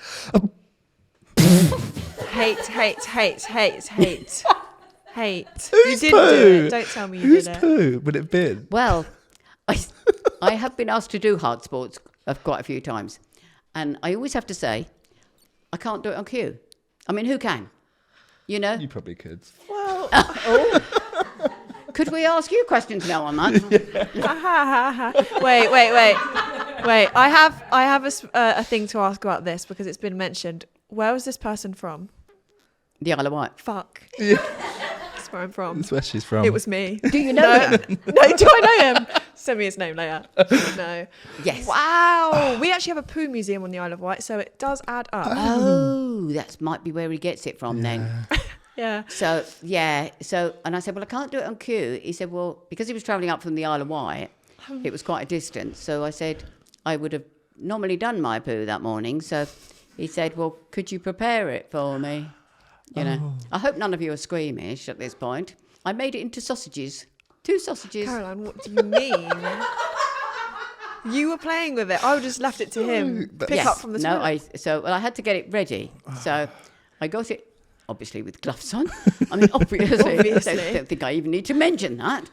Hate. Whose You didn't poo? do it. Don't tell me you Whose did it. poo would it have been? Well, I have been asked to do hard sports quite a few times. And I always have to say, I can't do it on cue. I mean, who can? You probably could. Well, Could we ask you questions now on that? wait. I have a thing to ask about this because it's been mentioned. Where was this person from? The Isle of Wight. Fuck. Yeah. That's where I'm from. That's where she's from. It was me. Do you know him? No, do I know him? Send me his name later. No. Yes. Wow. We actually have a poo museum on the Isle of Wight, so it does add up. Oh, that might be where he gets it from then. Yeah. So, and I said, well, I can't do it on cue. He said, well, because he was travelling up from the Isle of Wight, it was quite a distance. So I said, I would have normally done my poo that morning. So he said, well, could you prepare it for me? I hope none of you are squeamish at this point. I made it into sausages. 2 sausages. Caroline, what do you mean? You were playing with it. I would have just left it to him. Pick up from the toilet. I had to get it ready. So I got it, obviously, with gloves on. I mean, obviously. I don't think I even need to mention that.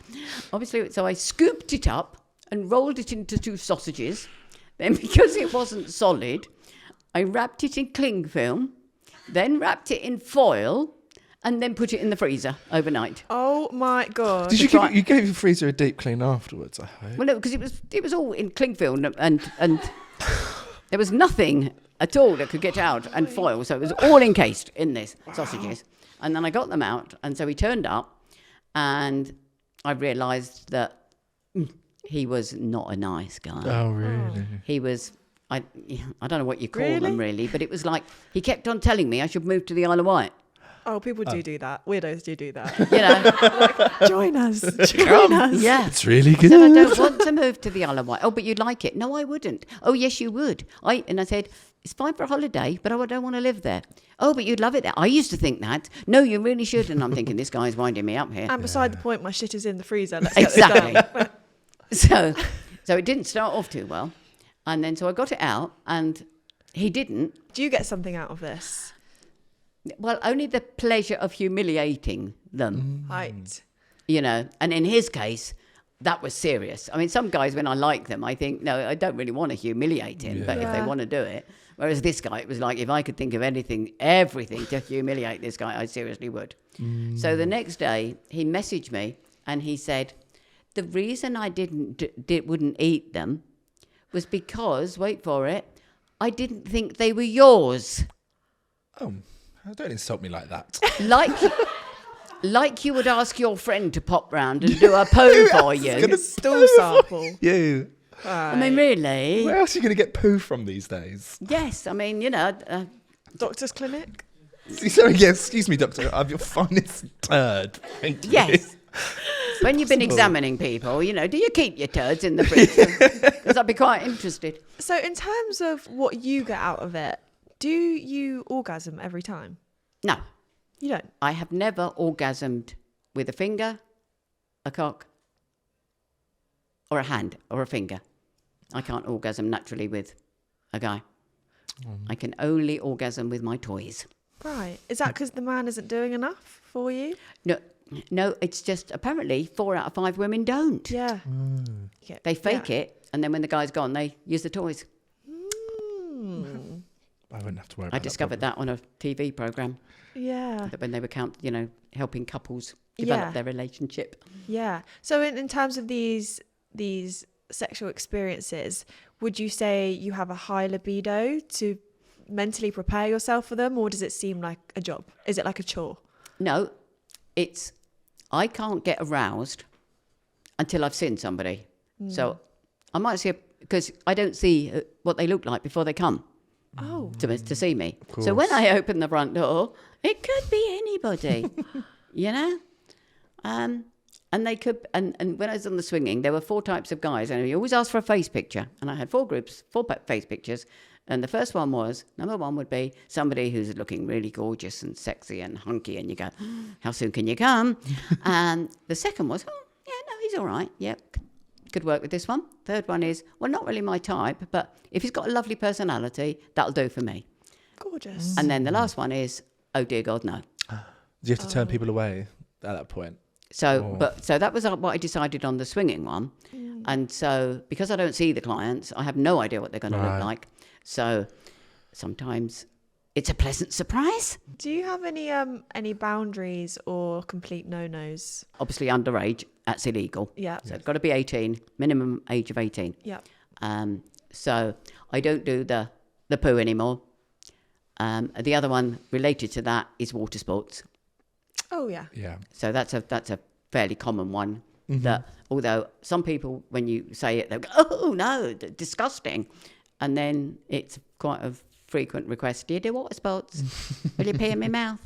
Obviously, so I scooped it up and rolled it into 2 sausages. Then, because it wasn't solid, I wrapped it in cling film, then wrapped it in foil, and then put it in the freezer overnight. Oh my God. Did you try- you gave your freezer a deep clean afterwards? I hope. Well, no, because it was all in cling film and there was nothing at all that could get out and foil, so it was all encased in this sausages. And then I got them out, and so he turned up, and I realised that he was not a nice guy. Oh, really? He was. I don't know what you call them really, but it was like he kept on telling me I should move to the Isle of Wight. Oh, people do that. Weirdos do that. You know, Join us. Join us. yeah. It's really I said, I good. don't want to move to the Isle of Wight. Oh, but you'd like it. No, I wouldn't. Oh, yes, you would. And I said, it's fine for a holiday, but I don't want to live there. Oh, but you'd love it there. I used to think that. No, you really should. And I'm thinking, this guy's winding me up here. And beside the point, my shit is in the freezer. Let's Exactly. get this done. So it didn't start off too well. And then so I got it out, and he didn't. Do you get something out of this? Well, only the pleasure of humiliating them, Right. you know. And in his case, that was serious. I mean, some guys, when I like them, I think, no, I don't really want to humiliate him. But if they Yeah. want to do it. Whereas this guy, it was like, if I could think of everything to humiliate this guy, I seriously would. So the next day, he messaged me and he said, the reason I wouldn't eat them was because, wait for it, I didn't think they were yours. Oh, don't insult me like that. Like you would ask your friend to pop round and do a poo for you. Stool sample. You. I mean, really? Where else are you going to get poo from these days? Yes, I mean, you know. Doctor's clinic. Sorry, yes, excuse me, doctor. I'm your finest turd. Thank you. Yes. When you've been examining people, you know, do you keep your turds in the freezer? Because I'd be quite interested. So in terms of what you get out of it, do you orgasm every time? No, You don't? I have never orgasmed with a finger, a cock, or a hand, or a finger. I can't orgasm naturally with a guy. I can only orgasm with my toys. Right. Is that because the man isn't doing enough for you? No, it's just apparently 4 out of 5 women don't. Yeah. They fake it, and then when the guy's gone, they use the toys. I wouldn't have to worry about I discovered that on a TV program, Yeah. that when they were helping couples develop Yeah. their relationship. Yeah. So in terms of these sexual experiences, would you say you have a high libido to mentally prepare yourself for them, or does it seem like a job? Is it like a chore? No, I can't get aroused until I've seen somebody. So I might see, because I don't see what they look like before they come Oh. to see me. So when I open the front door, it could be anybody, you know? And they could, and when I was on the swinging, there were 4 types of guys, and you always ask for a face picture. And I had 4 groups, 4 face pictures. And the first one was, number 1 would be somebody who's looking really gorgeous and sexy and hunky, and you go, how soon can you come? And the second was, he's all right. Yep, could work with this one. Third one is, well, not really my type, but if he's got a lovely personality, that'll do for me. Gorgeous. And then the last one is, oh dear God, no. Do you have to turn people away at that point? So that was what I decided on the swinging one. And so because I don't see the clients, I have no idea what they're going to look like. So sometimes it's a pleasant surprise. Do you have any boundaries or complete no-nos? Obviously underage, that's illegal. Yeah. So it's got to be 18, minimum age of 18. Yeah. So I don't do the poo anymore. The other one related to that is water sports. Oh yeah. Yeah. So that's a fairly common one. That although some people, when you say it, they'll go, oh no, disgusting. And then it's quite a frequent request, do you do water sports? Will you pee in my mouth?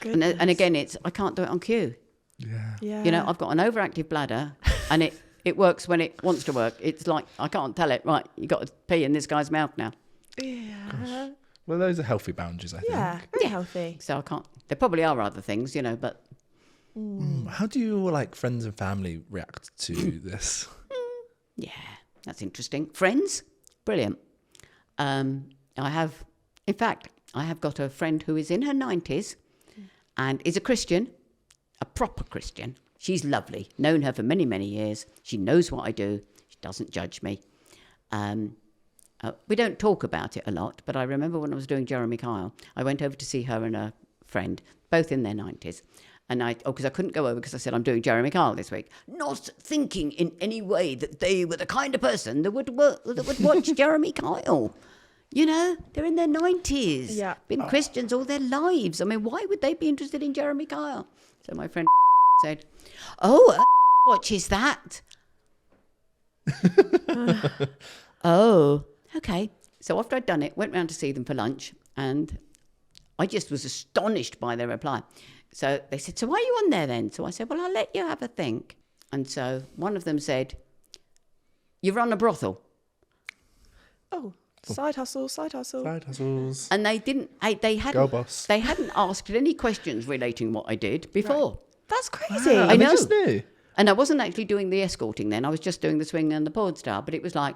And again, I can't do it on cue. Yeah. Yeah. You know, I've got an overactive bladder and it works when it wants to work. It's like, I can't tell it, right, you got to pee in this guy's mouth now. Yeah. Well, those are healthy boundaries, I think. Yeah. Very healthy. So I can't, there probably are other things, you know, but How do your friends and family react to this? yeah, that's interesting. Friends, brilliant. I have got a friend who is in her 90s and is a Christian, a proper Christian. She's lovely. Known her for many, many years. She knows what I do. She doesn't judge me. We don't talk about it a lot, but I remember when I was doing Jeremy Kyle, I went over to see her and her friend, both in their 90s. And because I couldn't go over because I said I'm doing Jeremy Kyle this week, not thinking in any way that they were the kind of person that would watch Jeremy Kyle. You know, they're in their 90s, Yeah. been Christians all their lives. I mean, why would they be interested in Jeremy Kyle? So my friend said, "Oh, watches that." Oh, okay. So after I'd done it, went round to see them for lunch, and I just was astonished by their reply. So they said, "So why are you on there then?" So I said, "Well, I'll let you have a think." And so one of them said, "You run a brothel." Oh, side hustle, side hustle. Side hustles. And they didn't, they hadn't, Girl boss. they hadn't asked any questions relating what I did before. Right. That's crazy. Wow, I they know. just knew. And I wasn't actually doing the escorting then. I was just doing the swing and the porn star. But it was like,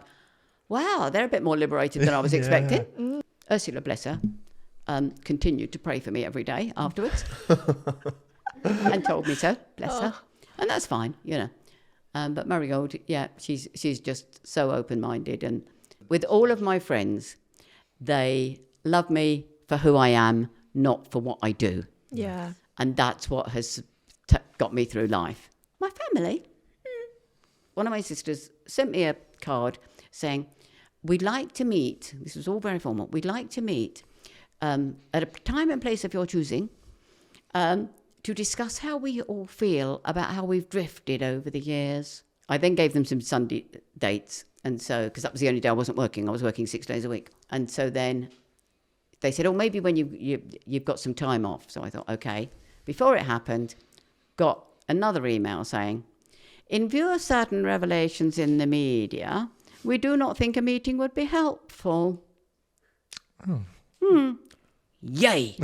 wow, they're a bit more liberated than I was Yeah. expecting. Ursula, bless her, continued to pray for me every day afterwards and told me so, bless her. And that's fine, you know. But Marigold, yeah, she's just so open-minded. And with all of my friends, they love me for who I am, not for what I do. Yeah. And that's what has got me through life. My family, one of my sisters sent me a card saying, "We'd like to meet," this was all very formal, "we'd like to meet at a time and place of your choosing to discuss how we all feel about how we've drifted over the years." I then gave them some Sunday dates. And so, because that was the only day I wasn't working, I was working 6 days a week. And so then they said, "Oh, maybe when you've got some time off." So I thought, okay. Before it happened, got another email saying, "In view of certain revelations in the media, we do not think a meeting would be helpful." Yay!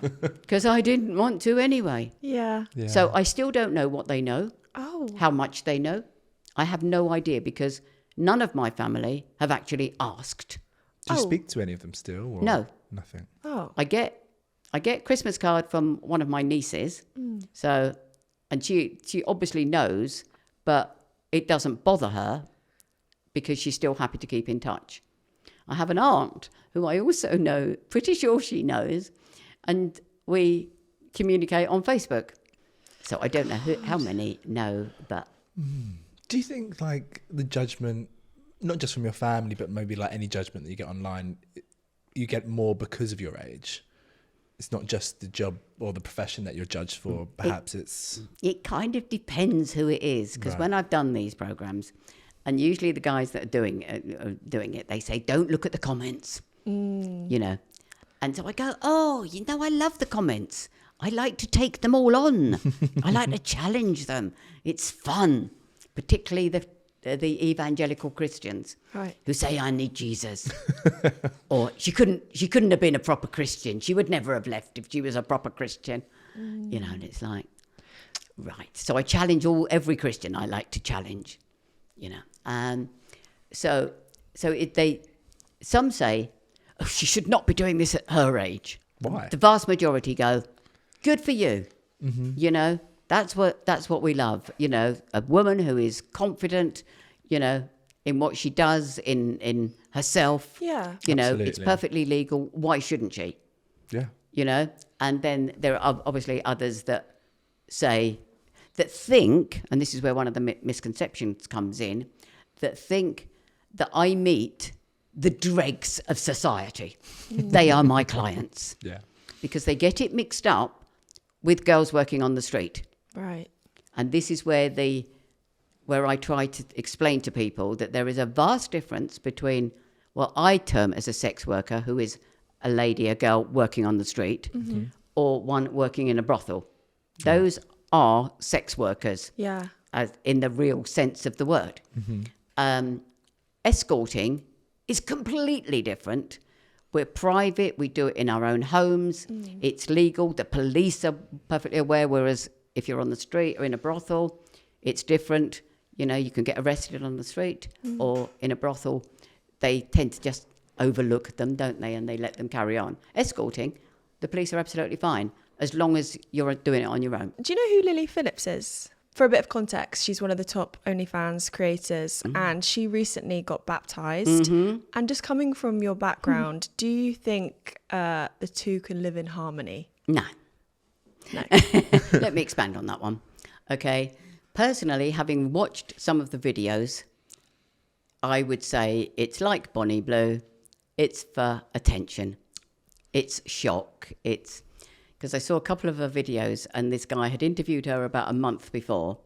Because I didn't want to anyway. Yeah. Yeah. So I still don't know what they know, Oh. how much they know. I have no idea because none of my family have actually asked. Do you Oh. speak to any of them still? Or No. Nothing. Oh. I get Christmas card from one of my nieces. So, and she obviously knows, but it doesn't bother her because she's still happy to keep in touch. I have an aunt who I also know, pretty sure she knows, and we communicate on Facebook. So I don't know how many know, but Do you think like the judgment, not just from your family, but maybe like any judgment that you get online, you get more because of your age? It's not just the job or the profession that you're judged for. Perhaps it's... it kind of depends who it is. Because Right. when I've done these programs, and usually the guys that are doing it, they say, "Don't look at the comments," you know. And so I go, "Oh, you know, I love the comments. I like to take them all on. I like to challenge them. It's fun, particularly the evangelical Christians Right. who say, 'I need Jesus,' or she couldn't have been a proper Christian. She would never have left if she was a proper Christian, you know." And it's like, right. So I challenge every Christian I like to challenge, you know. Some say, "Oh, she should not be doing this at her age." Why? The vast majority go, "Good for you." You know, that's what we love. You know, a woman who is confident, you know, in what she does, in herself. Yeah. You know, it's Absolutely. perfectly legal. Why shouldn't she? Yeah. You know, and then there are obviously others that think, and this is where one of the misconceptions comes in, that think that I meet the dregs of society. They are my clients Yeah. because they get it mixed up with girls working on the street. Right. And this is where I try to explain to people that there is a vast difference between what I term as a sex worker, who is a lady, a girl working on the street, or one working in a brothel. Those are sex workers, Yeah. as in the real sense of the word. Escorting is completely different. We're private. We do it in our own homes. It's legal. The police are perfectly aware. Whereas if you're on the street or in a brothel, it's different. You know, you can get arrested on the street or in a brothel. They tend to just overlook them, don't they? And they let them carry on. Escorting, the police are absolutely fine as long as you're doing it on your own. Do you know who Lily Phillips is? For a bit of context, she's one of the top OnlyFans creators and she recently got baptized. And just coming from your background, do you think the two can live in harmony? No. No. Let me expand on that one. Okay. Personally, having watched some of the videos, I would say it's like Bonnie Blue. It's for attention. It's shock. It's because I saw a couple of her videos and this guy had interviewed her about a month before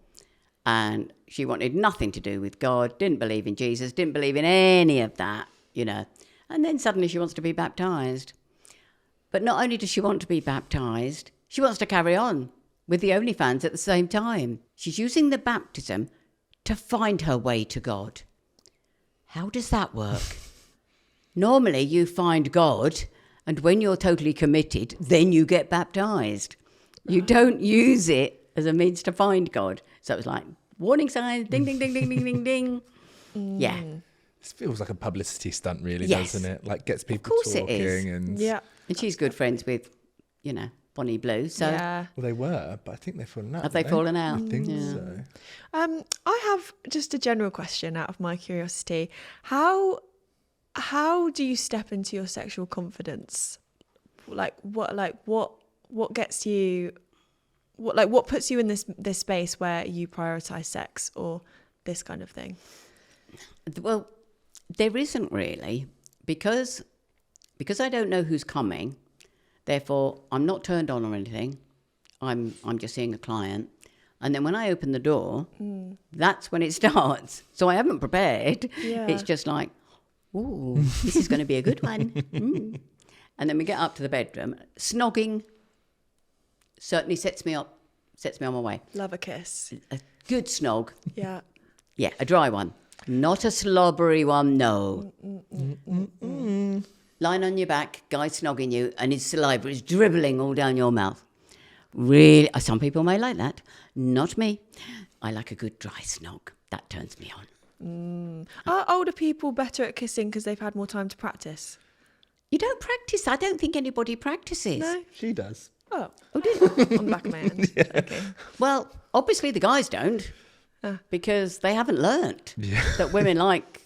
and she wanted nothing to do with God, didn't believe in Jesus, didn't believe in any of that, you know. And then suddenly she wants to be baptised. But not only does she want to be baptised, she wants to carry on with the OnlyFans at the same time. She's using the baptism to find her way to God. How does that work? Normally you find God, and when you're totally committed, then you get baptised. You don't use it as a means to find God. So it was like, warning signs, ding, ding, ding, ding, ding, ding, ding. Yeah. This feels like a publicity stunt, really, Yes. doesn't it? Like gets people course it talking is. and Yeah. And she's good friends with, you know, Bonnie Blue. So Yeah. well, they were, but I think they've fallen out. have they haven't fallen out? I think Yeah. so. I have just a general question out of my curiosity. How do you step into your sexual confidence? What gets you what puts you in this space where you prioritize sex or this kind of thing? Well, there isn't really, because I don't know who's coming. Therefore, I'm not turned on or anything. I'm just seeing a client, and then when I open the door, that's when it starts. So I haven't prepared. Yeah. It's just like, ooh, this is going to be a good one. Mm. And then we get up to the bedroom. Snogging certainly sets me on my way. Love a kiss. A good snog, Yeah. yeah, a dry one, not a slobbery one. No. Lying on your back, guy snogging you, and his saliva is dribbling all down your mouth. Really, some people may like that. Not me. I like a good dry snog. That turns me on. Are older people better at kissing because they've had more time to practice? You don't practice. I don't think anybody practices. No. She does. Oh, Oh, do you? on the back of my hand. Okay. Well, obviously the guys don't, because they haven't learnt that women like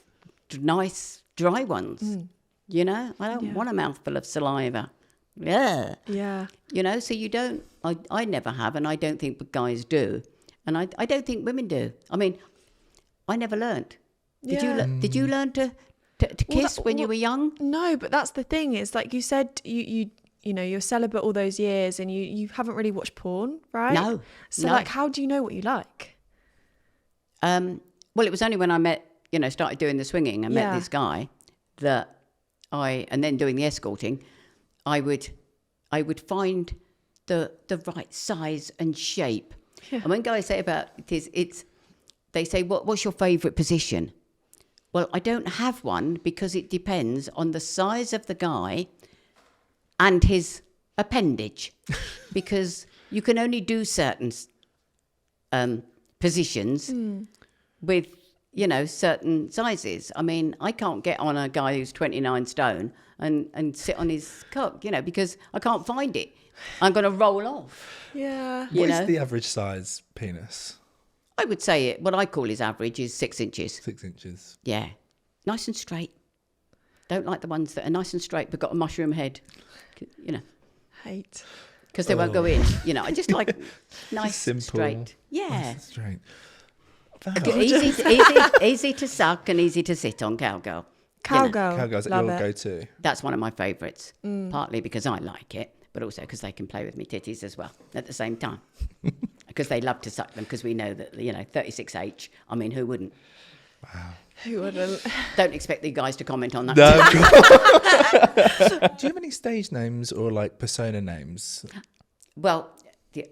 nice dry ones. You know, I don't want a mouthful of saliva. Yeah. Yeah. You know, so you don't, I never have, and I don't think guys do. And I don't think women do. I mean, I never learnt. Did you learn to kiss when you were young? No, but that's the thing. It's like you said, you know, you're celibate all those years and you haven't really watched porn, right? No. So no. like, how do you know what you like? Well, it was only when I started doing the swinging and met this guy that and then doing the escorting, I would find the right size and shape. Yeah. And when guys say about they say, what's your favourite position? Well, I don't have one because it depends on the size of the guy and his appendage, because you can only do certain positions with, you know, certain sizes. I mean, I can't get on a guy who's 29 stone and sit on his cock, you know, because I can't find it. I'm going to roll off. Yeah. What is the average size penis? I would say what I call his average is 6 inches. 6 inches. Yeah. Nice and straight. Don't like the ones that are nice and straight but got a mushroom head, you know, Hate. because they won't go in. You know, I just like nice, simple. straight. Yeah. Nice and straight. Easy to suck and easy to sit on, cowgirl. Cowgirl. Cowgirls are Love your it. go-to. That's one of my favourites, partly because I like it, but also because they can play with me titties as well at the same time. Because they love to suck them, because we know that, you know, 36H, I mean, who wouldn't? Wow. Who wouldn't? Don't expect the guys to comment on that. No. Do you have any stage names or like persona names? Well,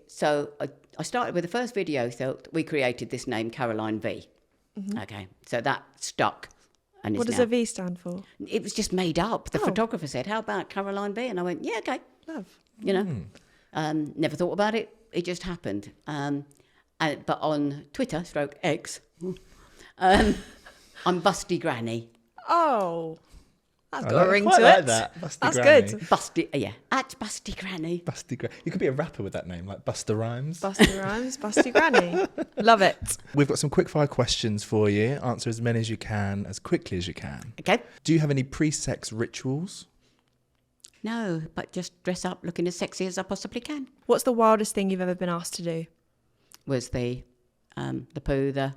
so I started with the first video, so we created this name, Caroline V. Mm-hmm. Okay, so that stuck. And What does a V stand for? It was just made up. The photographer said, how about Caroline V? And I went, yeah, okay. Love. You know, never thought about it. It just happened. But on Twitter, /X, I'm Busty Granny. Oh, that's got a ring to quite it. like that. Busty That's Granny. good. Busty, yeah, at Busty Granny. Busty Granny. You could be a rapper with that name, like Buster Rhymes. Busty Rhymes, Busty Granny. Love it. We've got some quick-fire questions for you. Answer as many as you can, as quickly as you can. Okay. Do you have any pre-sex rituals? No, but just dress up looking as sexy as I possibly can. What's the wildest thing you've ever been asked to do? Was the poo, the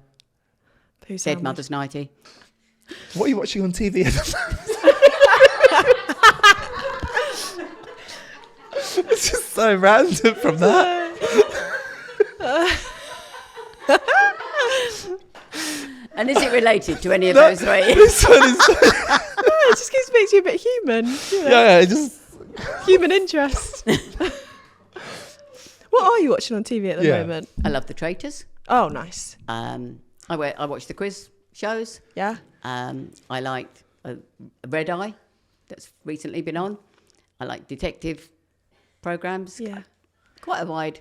Poo dead sandwich. mother's nightie. What are you watching on TV at the moment? It's just so random from that. And is it related to any of those three? This one is It just makes you a bit human. You know? yeah, it just Human interest. What are you watching on TV at the Yeah. moment? I love The Traitors. Oh, nice. I watch the quiz shows. Yeah. I liked Red Eye, that's recently been on. I like detective programs. Yeah. Quite a wide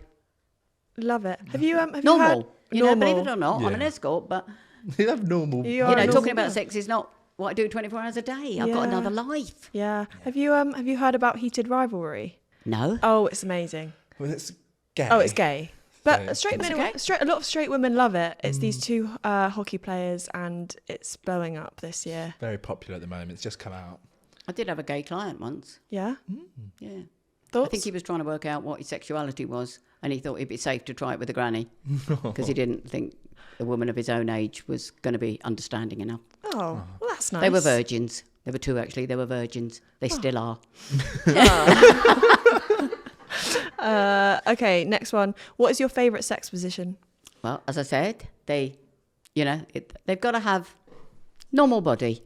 Love it. Have you normal. You heard, You know, believe it normal. or not, I'm an Yeah. escort, but you have normal. You you are know, a talking normal about girl. sex is not what I do 24 hours a day. I've got Yeah. another life. Yeah. Have you heard about Heated Rivalry? No. Oh, it's amazing. Well, it's gay. Oh, it's gay. But Yeah. straight Is men, it gay? a lot of straight women love it. It's these two hockey players, and it's blowing up this year. Very popular at the moment. It's just come out. I did have a gay client once. Yeah. Yeah. Thoughts? I think he was trying to work out what his sexuality was, and he thought it'd be safe to try it with a granny because he didn't think a woman of his own age was going to be understanding enough. Oh, well, that's nice. They were virgins. There were two actually. They were virgins. They still are. Okay, next one. What is your favourite sex position? Well, as I said, they've got to have normal body,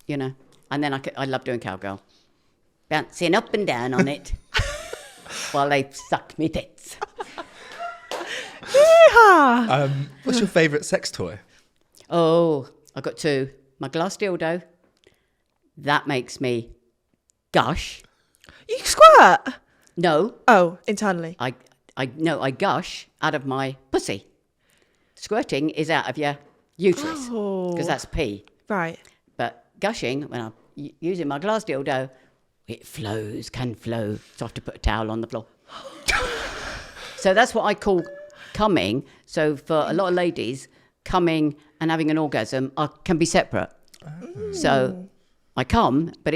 you know. And then I love doing cowgirl, bouncing up and down on it while they suck me tits. What's your favourite sex toy? Oh, I got two. My glass dildo. That makes me gush. You squirt. No, Oh, internally. I gush out of my pussy. Squirting is out of your uterus Oh. because that's pee. Right. But gushing, when I'm using my glass dildo, it can flow. So I have to put a towel on the floor. So that's what I call coming. So for a lot of ladies, coming and having an orgasm can be separate. So I come, but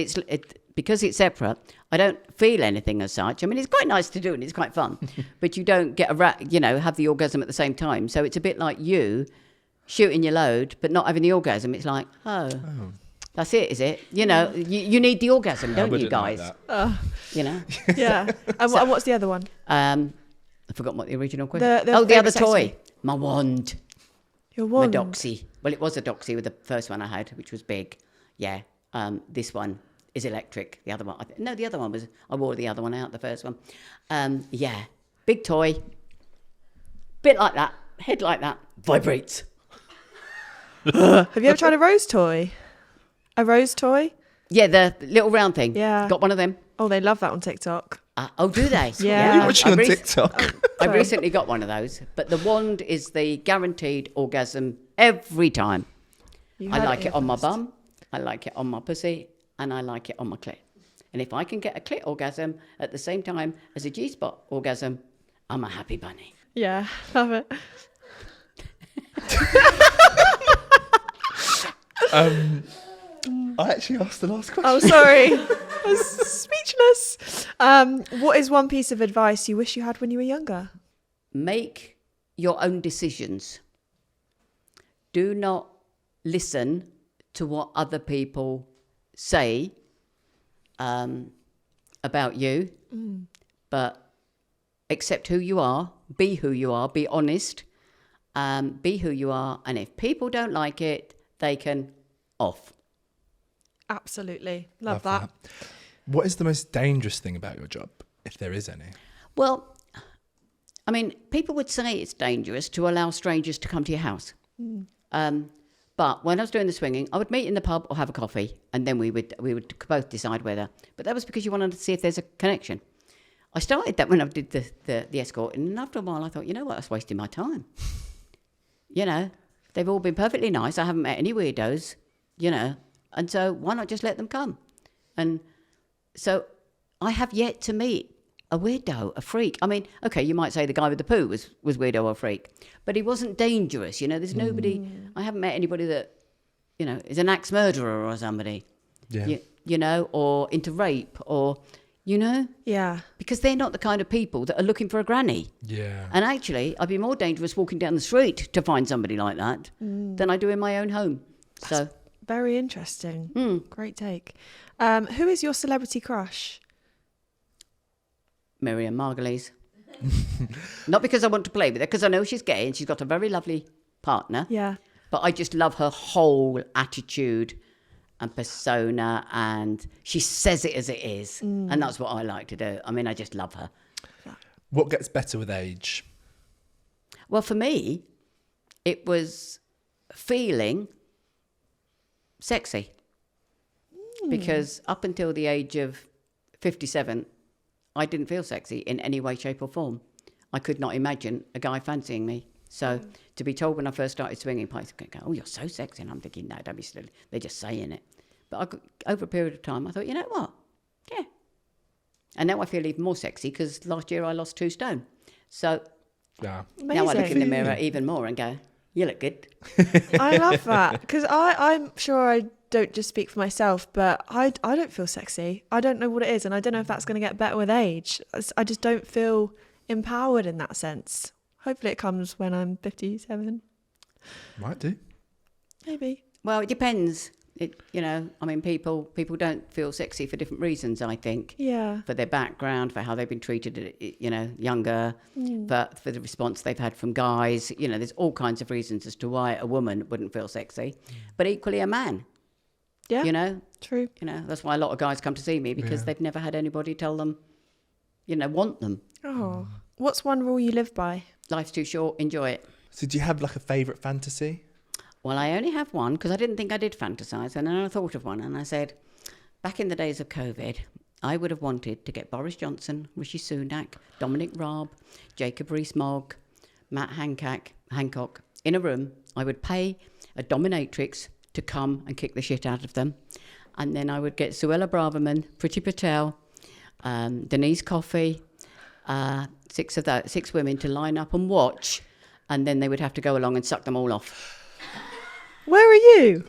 because it's separate, I don't feel anything as such. I mean, it's quite nice to do and it's quite fun, but you don't get have the orgasm at the same time. So it's a bit like you shooting your load, but not having the orgasm. It's like, that's it, is it? You know, you need the orgasm, don't you guys? Like You know? Yeah. And what's the other one? I forgot what the original question. The the other favourite sex toy. toy. My wand. Your My wand. doxy. Well, it was a doxy with the first one I had, which was big. Yeah. This one is electric. The other one, the other one was, I wore the other one out, the first one. Yeah. Big toy. Bit like that. Head like that. Vibrates. Have you ever tried a rose toy? A rose toy? Yeah, the little round thing. Yeah. Got one of them. Oh, they love that on TikTok. Do they? Yeah. What are you watching I've on TikTok? I Sorry. recently got one of those, but the wand is the guaranteed orgasm every time. You I heard like here it on my first. bum, I like it on my pussy, and I like it on my clit. And if I can get a clit orgasm at the same time as a G-spot orgasm, I'm a happy bunny. Yeah, love it. I actually asked the last question. Oh, sorry. I was speechless. What is one piece of advice you wish you had when you were younger? Make your own decisions. Do not listen to what other people say about you, but accept who you are, be who you are, be honest, be who you are, and if people don't like it, they can off. Absolutely. Love that. What is the most dangerous thing about your job, if there is any? Well, I mean, people would say it's dangerous to allow strangers to come to your house. But when I was doing the swinging, I would meet in the pub or have a coffee, and then we would both decide whether. But that was because you wanted to see if there's a connection. I started that when I did the escort, and after a while I thought, you know what, that's wasting my time. You know, they've all been perfectly nice. I haven't met any weirdos, you know, and so why not just let them come? And so I have yet to meet a weirdo, a freak. I mean, okay, you might say the guy with the poo was weirdo or freak, but he wasn't dangerous. You know, there's nobody, I haven't met anybody that, you know, is an axe murderer or somebody, Yeah. you know, or into rape or, you know? Yeah. Because they're not the kind of people that are looking for a granny. Yeah. And actually, I'd be more dangerous walking down the street to find somebody like that than I do in my own home. So Very interesting. Great take. Who is your celebrity crush? Miriam Margolyes. Not because I want to play with her, because I know she's gay and she's got a very lovely partner. Yeah. But I just love her whole attitude and persona, and she says it as it is. And that's what I like to do. I mean, I just love her. What gets better with age? Well, for me, it was feeling sexy. Because up until the age of 57, I didn't feel sexy in any way, shape or form. I could not imagine a guy fancying me. So to be told when I first started swinging, people go, oh, you're so sexy. And I'm thinking, no, don't be silly. They're just saying it. But over a period of time, I thought, you know what? Yeah. And now I feel even more sexy because last year I lost 2 stone. So Yeah. now I look in the Amazing. mirror even more and go, you look good. I love that because I'm sure I don't just speak for myself, but I don't feel sexy. I don't know what it is, and I don't know if that's going to get better with age. I just don't feel empowered in that sense. Hopefully it comes when I'm 57. Might do. Maybe. Well, it depends. I mean, people don't feel sexy for different reasons, I think. Yeah. For their background, for how they've been treated, younger, but for the response they've had from guys. There's all kinds of reasons as to why a woman wouldn't feel sexy, but equally a man. Yeah. True. That's why a lot of guys come to see me because they've never had anybody tell them, want them. Oh. What's one rule you live by? Life's too short, enjoy it. So do you have like a favourite fantasy? Well, I only have one because I didn't think I did fantasize. And then I thought of one and I said, back in the days of COVID, I would have wanted to get Boris Johnson, Rishi Sunak, Dominic Raab, Jacob Rees-Mogg, Matt Hancock in a room. I would pay a dominatrix to come and kick the shit out of them. And then I would get Suella Braverman, Priti Patel, Denise Coffey, 6 women to line up and watch. And then they would have to go along and suck them all off. Where are you?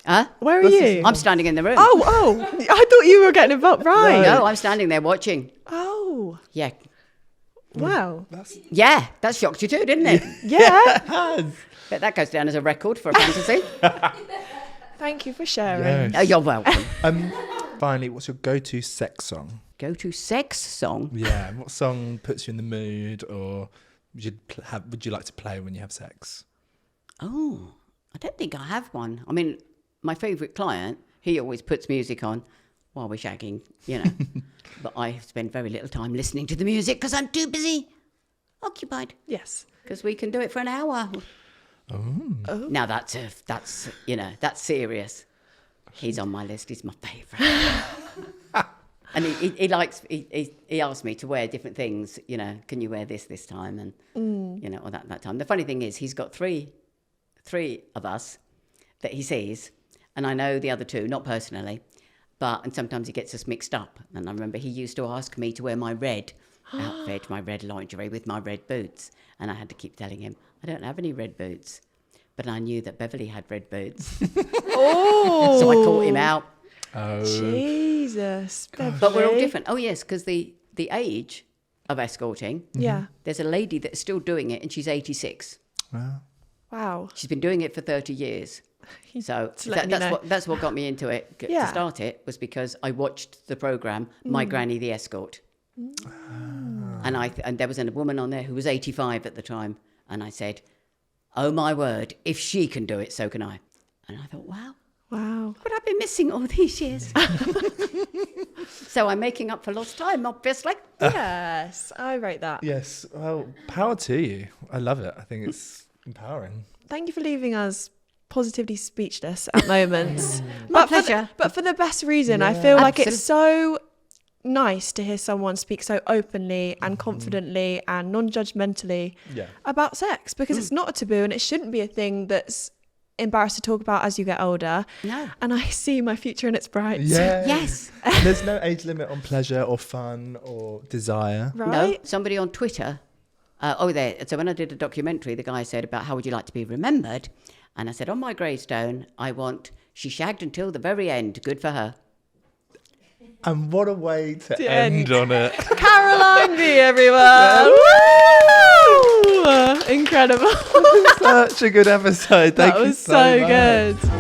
Huh? Where are you? I'm standing in the room. Oh, I thought you were getting involved. Right. No, I'm standing there watching. Oh, Yeah. wow. Yeah, that shocked you too, didn't it? Yeah. But that goes down as a record for a fantasy. Thank you for sharing. Yes. Oh, you're welcome. Finally, what's your go-to sex song? Go-to sex song? Yeah. What song puts you in the mood, or would you like to play when you have sex? Oh, I don't think I have one. I mean, my favourite client, he always puts music on while we're shagging, But I spend very little time listening to the music because I'm too busy, occupied. Yes. Because we can do it for an hour. Oh. Now that's serious. He's on my list. He's my favourite. And he asked me to wear different things. Can you wear this time and or that time. The funny thing is, he's got three of us that he sees, and I know the other 2, not personally, and sometimes he gets us mixed up. And I remember he used to ask me to wear my red outfit, my red lingerie with my red boots, and I had to keep telling him I don't have any red boots. But I knew that Beverly had red boots. Oh. So I caught him out. Oh. Jesus. But we're all different. Oh, yes, because the age of escorting, Yeah. there's a lady that's still doing it, and she's 86. Wow. Wow. She's been doing it for 30 years. So Just letting you know. that's what got me into it. Yeah. To start it was because I watched the programme, My Granny the Escort. And there was a woman on there who was 85 at the time. And I said, oh, my word, if she can do it, so can I. And I thought, wow. Wow. What I've been missing all these years. So I'm making up for lost time, obviously. Yes. I rate that. Yes. Well, power to you. I love it. I think it's empowering. Thank you for leaving us positively speechless at moments. My pleasure. But for the best reason. I feel like Absolutely. it's so nice to hear someone speak so openly and confidently and non-judgmentally about sex, because it's not a taboo and it shouldn't be a thing that's embarrassed to talk about as you get older. No. And I see my future in its bright. Yeah. Yes. There's no age limit on pleasure or fun or desire. No, Right? somebody on Twitter. So when I did a documentary, the guy said about how would you like to be remembered? And I said, on my gravestone, I want, she shagged until the very end. Good for her. And what a way to end. end on it. Caroline B, everyone. Woo! Incredible. Such a good episode. Thank That you was so so much. good.